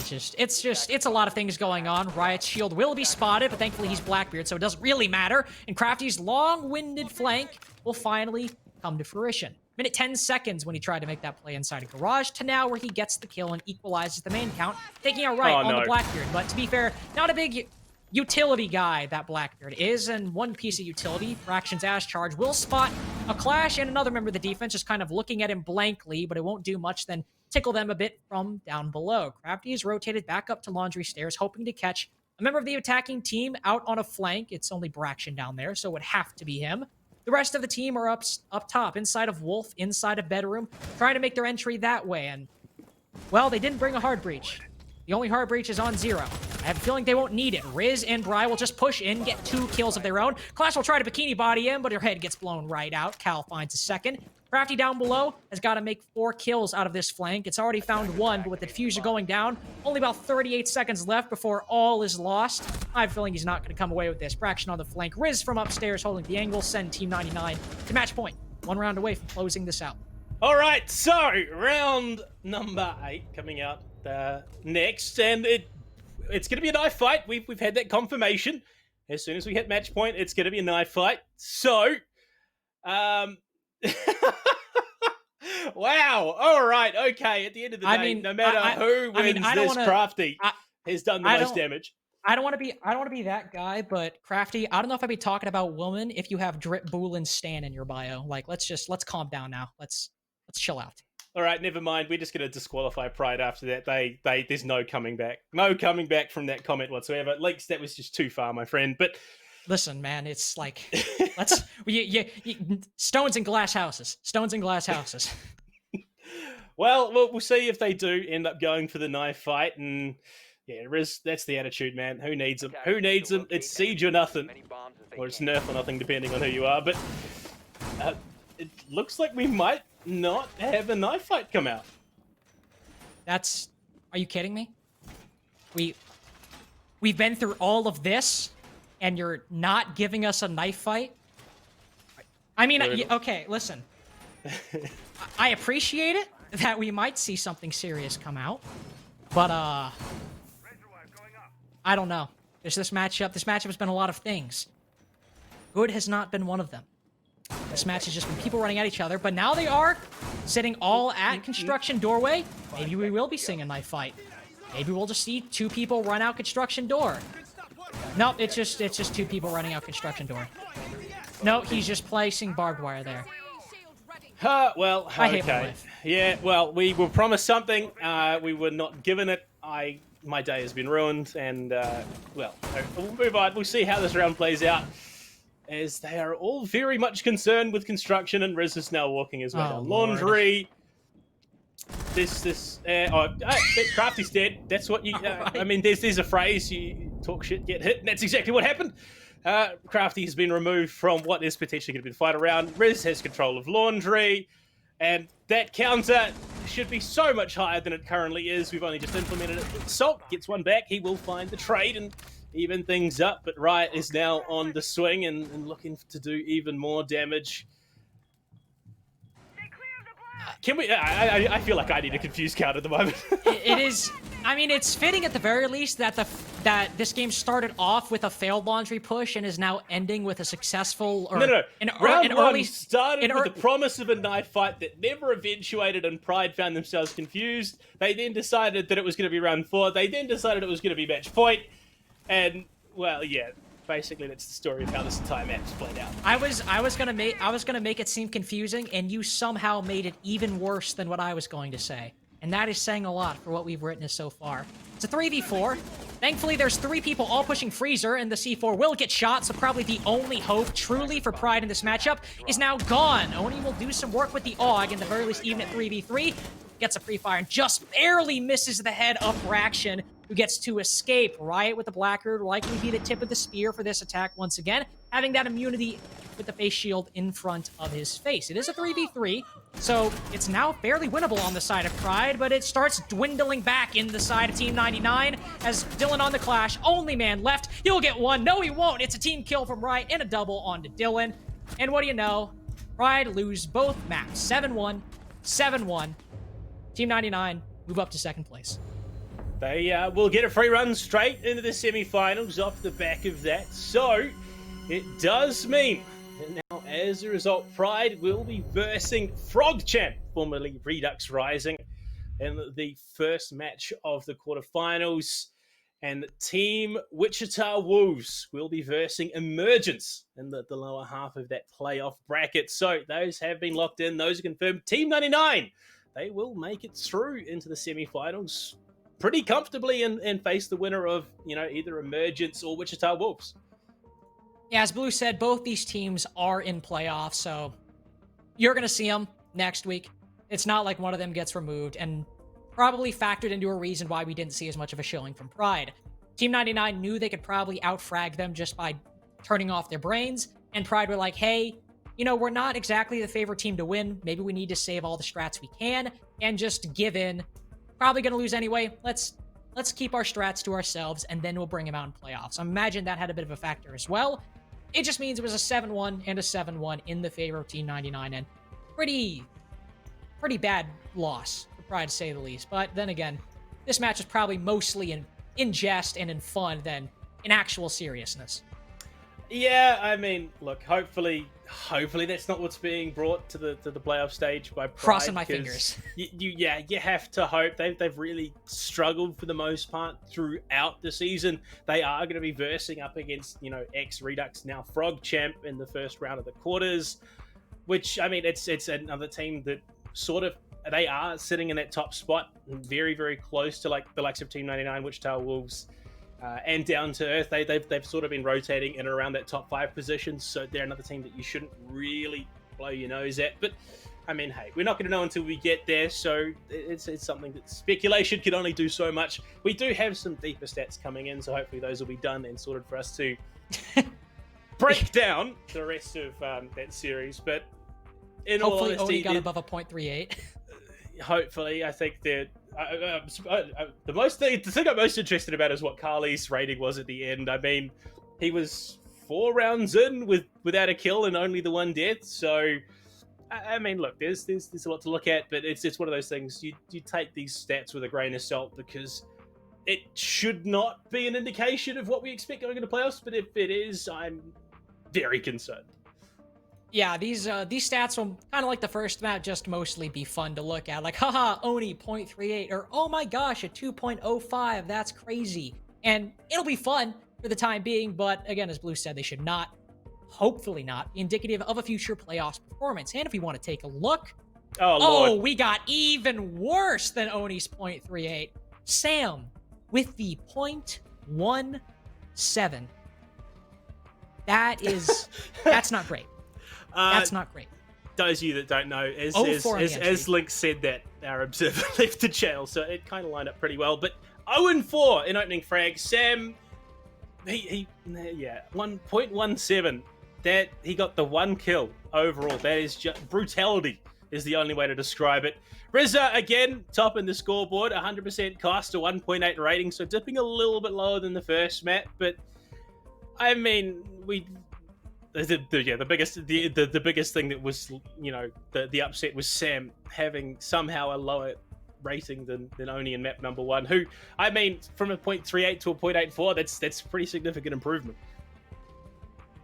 It's a lot of things going on. Riot's shield will be spotted, but thankfully he's Blackbeard, so it doesn't really matter. And Crafty's long-winded flank will finally come to fruition. Minute 10 seconds when he tried to make that play inside a garage, to now where he gets the kill and equalizes the main count, taking out Riot on the Blackbeard. But to be fair, not a big utility guy that Blackbeard is, and one piece of utility, Fraction's Ash Charge, will spot a Clash and another member of the defense just kind of looking at him blankly, but it won't do much. Then tickle them a bit from down below. Crafty is rotated back up to laundry stairs, hoping to catch a member of the attacking team out on a flank. It's only Braxton down there, so it would have to be him. The rest of the team are up top, inside of Wolf, inside of Bedroom, trying to make their entry that way. And, well, they didn't bring a hard breach. The only hard breach is on 0. I have a feeling they won't need it. Riz and Bry will just push in, get 2 kills of their own. Clash will try to bikini body him, but her head gets blown right out. Cal finds a second. Crafty down below has got to make 4 kills out of this flank. It's already found 1, but with the diffuser going down, only about 38 seconds left before all is lost. I have a feeling he's not going to come away with this. Fraction on the flank. Riz from upstairs holding the angle. Send Team 99 to match point. 1 round away from closing this out. All right, so round number 8 coming out next, and it's going to be a knife fight. We've had that confirmation. As soon as we hit match point, it's going to be a knife fight. So, wow. All right. Okay. At the end of the day, no matter who wins, Crafty has done the most damage. I don't want to be that guy, but Crafty, I don't know if I'd be talking about woman if you have Drip Bool and Stan in your bio. Like, let's calm down now. Let's chill out. All right, never mind. We're just going to disqualify Pryde after that. There's no coming back. No coming back from that comment whatsoever. Leaks, that was just too far, my friend. But listen, man, it's like stones in glass houses. Stones in glass houses. Well, we'll see if they do end up going for the knife fight. And yeah, Riz, that's the attitude, man. Who needs them? Who needs them? It's siege or nothing, or it's nerf or nothing, depending on who you are. But it looks like we might not have a knife fight come out. Are you kidding me? We've been through all of this, and you're not giving us a knife fight? I mean, okay, listen. I appreciate it that we might see something serious come out, but I don't know. There's this matchup. This matchup has been a lot of things. Good has not been one of them. This match has just been people running at each other, but now they are sitting all at construction doorway. Maybe we will be seeing a knife fight. Maybe we'll just see 2 people run out construction door. Nope, it's just 2 people running out construction door. No, he's just placing barbed wire there. Well, I hate my okay. life. Yeah, well, we were promised something. We were not given it. My day has been ruined, and well, we'll move on. We'll see how this round plays out, as they are all very much concerned with construction, and Riz is now walking his way down laundry. Crafty's dead. That's what you. Right. I mean, there's a phrase: you talk shit, get hit, and that's exactly what happened. Crafty has been removed from what is potentially going to be the fight around. Riz has control of laundry, and that counter should be so much higher than it currently is. We've only just implemented it. Salt gets one back. He will find the trade and even things up, but Riot is now on the swing and looking to do even more damage. Can we? I feel like I need a confused count at the moment. It is. I mean, it's fitting at the very least that this game started off with a failed laundry push and is now ending with a successful. Round one started with the promise of a knife fight that never eventuated, and Pryde found themselves confused. They then decided that it was going to be round 4. They then decided it was going to be match point, and well, yeah. Basically, that's the story of how this entire match played out. I was gonna make it seem confusing, and you somehow made it even worse than what I was going to say. And that is saying a lot for what we've witnessed so far. It's a 3v4. Thankfully, there's 3 people all pushing Freezer, and the C4 will get shot, so probably the only hope, truly, for Pryde in this matchup is now gone. Oni will do some work with the AUG, in the very least, even at 3v3. Gets a pre-fire and just barely misses the head of Fraction, who gets to escape. Riot with the Blackbird will likely be the tip of the spear for this attack once again, having that immunity with the face shield in front of his face. It is a 3v3, so it's now fairly winnable on the side of Pryde, but it starts dwindling back in the side of Team 99 as Dylan on the Clash, only man left. He'll get one. No, he won't. It's a team kill from Riot and a double onto Dylan. And what do you know? Pryde lose both maps. 7-1, 7-1. Team 99 move up to second place. They will get a free run straight into the semifinals off the back of that. So it does mean that now, as a result, Pryde will be versing Frog Champ, formerly Redux Rising, in the first match of the quarterfinals. And Team Wichita Wolves will be versing Emergence in the lower half of that playoff bracket. So those have been locked in. Those are confirmed. Team 99 they will make it through into the semifinals pretty comfortably and face the winner of, either Emergence or Wichita Wolves. Yeah, as Blue said, both these teams are in playoffs, so you're going to see them next week. It's not like one of them gets removed, and probably factored into a reason why we didn't see as much of a showing from Pryde. Team 99 knew they could probably outfrag them just by turning off their brains, and Pryde were like, hey, we're not exactly the favorite team to win. Maybe we need to save all the strats we can and just give in. Probably going to lose anyway. Let's keep our strats to ourselves, and then we'll bring them out in playoffs. I imagine that had a bit of a factor as well. It just means it was a 7-1 and a 7-1 in the favor of Team 99, and pretty bad loss, for Pryde to say the least. But then again, this match is probably mostly in jest and in fun than in actual seriousness. Yeah, I mean, look, hopefully that's not what's being brought to the playoff stage by Pryde. Crossing my fingers. You have to hope. They've really struggled for the most part throughout the season. They are going to be versing up against, ex-Redux, now Frog Champ in the first round of the quarters, which, I mean, it's another team that sort of, they are sitting in that top spot, very, very close to like the likes of Team 99, Wichita Wolves, and Down to Earth. They've sort of been rotating in and around that top 5 position, so they're another team that you shouldn't really blow your nose at. But I mean, hey, we're not going to know until we get there, so it's something that speculation can only do so much. We do have some deeper stats coming in, so hopefully those will be done and sorted for us to break down the rest of that series. But in all honesty, Oni got above a 0.38. Hopefully, I think that the thing I'm most interested about is what Carly's rating was at the end. I mean, he was 4 rounds in without a kill and only the 1 death. So, I mean, look, there's a lot to look at, but it's one of those things. You take these stats with a grain of salt because it should not be an indication of what we expect going into playoffs. But if it is, I'm very concerned. Yeah, these stats will kind of like the first map just mostly be fun to look at. Like, haha, Oni 0.38, or oh my gosh, a 2.05, that's crazy. And it'll be fun for the time being, but again, as Blue said, they should not, hopefully not, be indicative of a future playoffs performance. And if we want to take a look, Lord. We got even worse than Oni's 0.38. Sam with the 0.17. That's not great. That's not great. Those of you that don't know, as Link said that, our observer left the channel, so it kind of lined up pretty well. But 0-4 in opening frag. Sam, he 1.17. That he got the 1 kill overall. That is just brutality. Is the only way to describe it. Rizza again topping the scoreboard, 100% cost, a 1.8 rating, so dipping a little bit lower than the first map. But I mean, the biggest thing that was, the upset was Sam having somehow a lower rating than Oni in map number 1, who, I mean, from a 0.38 to a 0.84, that's pretty significant improvement.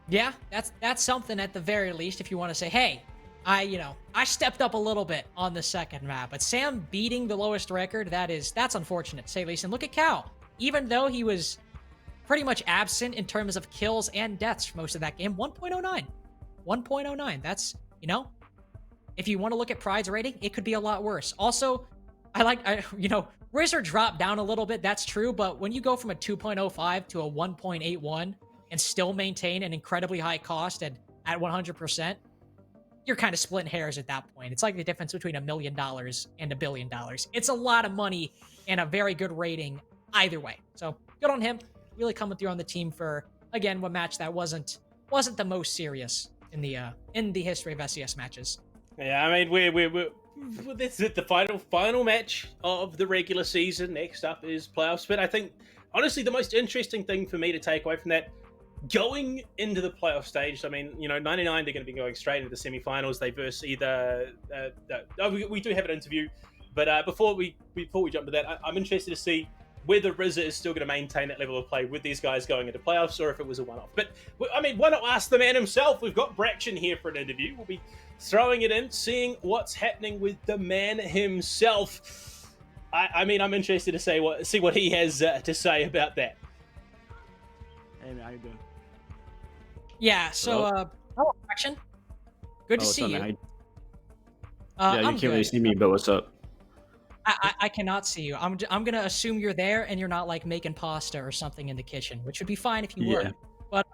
Yeah, that's something at the very least. If you want to say, hey, I stepped up a little bit on the second map, but Sam beating the lowest record, that's unfortunate to say the least. And look at Cal, even though he was pretty much absent in terms of kills and deaths for most of that game, 1.09. 1.09. That's, if you want to look at Pryde's rating, it could be a lot worse. Also, Rizzer dropped down a little bit, that's true, but when you go from a 2.05 to a 1.81 and still maintain an incredibly high cost at 100%, you're kind of splitting hairs at that point. It's like the difference between $1 million and $1 billion. It's a lot of money and a very good rating either way. So good on him. Really coming through on the team for, again, one match that wasn't the most serious in the history of SCS matches. Yeah, I mean, this is the final match of the regular season. Next up is playoffs. But I think, honestly, the most interesting thing for me to take away from that, going into the playoff stage, I mean, 99, they're going to be going straight into the semifinals. They verse either... we do have an interview, but before we jump to that, I'm interested to see whether Rizza is still going to maintain that level of play with these guys going into playoffs, or if it was a one-off. But, I mean, why not ask the man himself? We've got Braction here for an interview. We'll be throwing it in, seeing what's happening with the man himself. I mean, I'm interested to see what he has to say about that. Hey, man, how you doing? Yeah, so, Braction. Good to see you. Yeah, you can't really see me, but what's up? I cannot see you. I'm gonna assume you're there and you're not like making pasta or something in the kitchen, which would be fine if you Yeah. were. But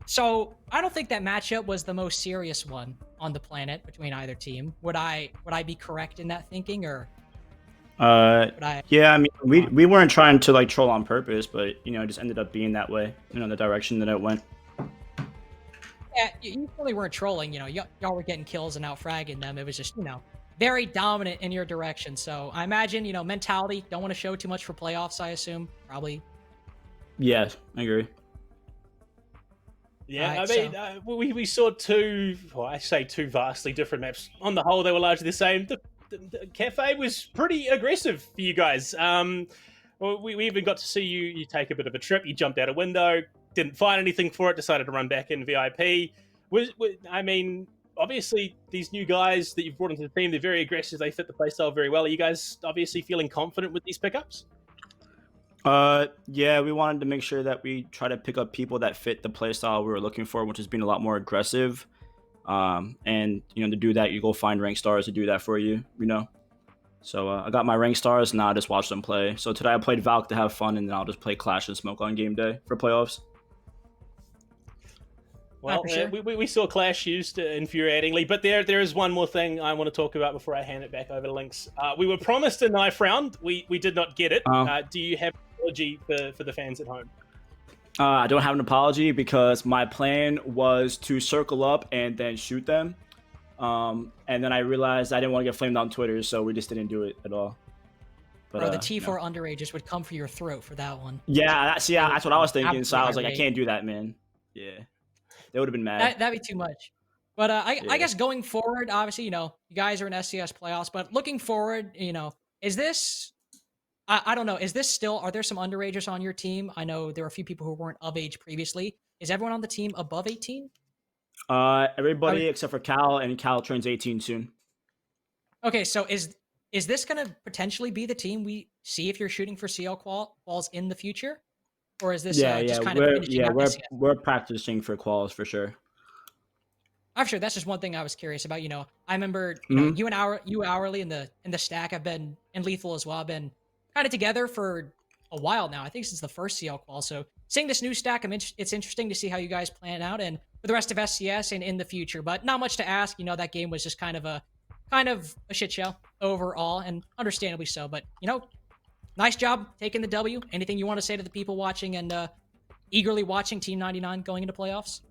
so I don't think that matchup was the most serious one on the planet between either team. Would I be correct in that thinking, or would I? Yeah, I mean, we weren't trying to like troll on purpose, but you know, it just ended up being that way, you know, the direction that it went. Yeah, you really weren't trolling. You know, y'all were getting kills and out fragging them. It was just, you know, very dominant in your direction. So I imagine, you know, mentality, don't want to show too much for playoffs, I assume. Probably. Yeah, I agree. Yeah, Right, I mean, we saw two, well, I say two vastly different maps. On the whole, they were largely the same. The Kafe was pretty aggressive for you guys. Well, we even got to see you take a bit of a trip. You jumped out a window, didn't find anything for it, decided to run back in VIP. I mean, obviously, these new guys that you've brought into the team, they're very aggressive. They fit the playstyle very well. Are you guys obviously feeling confident with these pickups? Yeah, we wanted to make sure that we try to pick up people that fit the playstyle we were looking for, which has been a lot more aggressive. And you know, to do that, you go find rank stars to do that for you, you know. So I got my rank stars, and now I just watch them play. So today I played Valk to have fun, and then I'll just play Clash and Smoke on game day for playoffs. Well, for sure. we saw Clash used infuriatingly, but there is one more thing I want to talk about before I hand it back over to Lynx. We were promised a knife round. We did not get it. Do you have an apology for the fans at home? I don't have an apology because my plan was to circle up and then shoot them. And then I realized I didn't want to get flamed on Twitter, so we just didn't do it at all. But, Bro, the T4 underages would come for your throat for that one. Yeah, that's what I was thinking. So I was like, I Absolutely can't do that, man. Yeah, they would have been mad. That'd be too much. But I guess going forward, obviously, you know, you guys are in SCS playoffs, but looking forward, you know, is this, I don't know, is this still, are there some underagers on your team? I know there were a few people who weren't of age previously. Is everyone on the team above 18? Everybody except for Cal, and Cal turns 18 soon. Okay, so is this going to potentially be the team we see if you're shooting for CL quals in the future? Or is this just kind of finishing up SCS? We're practicing for quals for sure. I'm sure that's just one thing I was curious about. You know, I remember you know you hourly in the stack. I've been in lethal as well. I've been kind of together for a while now. I think since the first CL qual. So seeing this new stack, it's interesting to see how you guys plan out and for the rest of SCS and in the future. But not much to ask. You know, that game was just kind of a shit show overall, and understandably so. But you know, nice job taking the W. Anything you want to say to the people watching and eagerly watching Team 99 going into playoffs?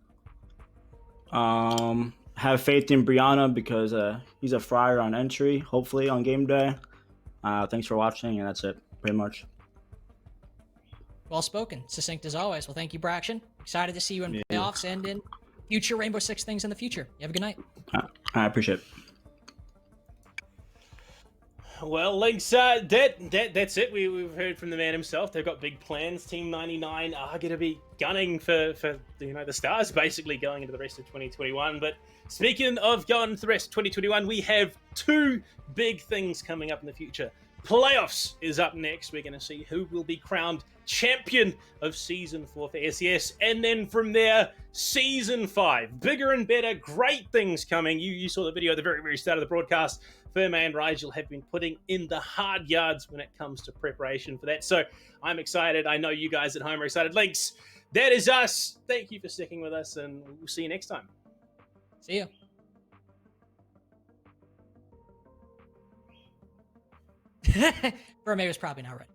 Have faith in Brianna because he's a fryer on entry, hopefully on game day. Thanks for watching, and that's it, pretty much. Well spoken, succinct as always. Well, thank you, Braxton. Excited to see you in playoffs and in future Rainbow Six things in the future. You have a good night. I appreciate it. Well, Lynx, that's it. We've heard from the man himself. They've got big plans. Team 99 are going to be gunning for you know, the stars, basically, going into the rest of 2021. But speaking of going into the rest of 2021, we have two big things coming up in the future. Playoffs is up next. We're going to see who will be crowned champion of Season 4 for SES. And then from there, Season 5. Bigger and better, great things coming. You saw the video at the very, very start of the broadcast. Firma and Rigel have been putting in the hard yards when it comes to preparation for that. So I'm excited. I know you guys at home are excited. Lynx, that is us. Thank you for sticking with us, and we'll see you next time. See ya. Verme was probably not right.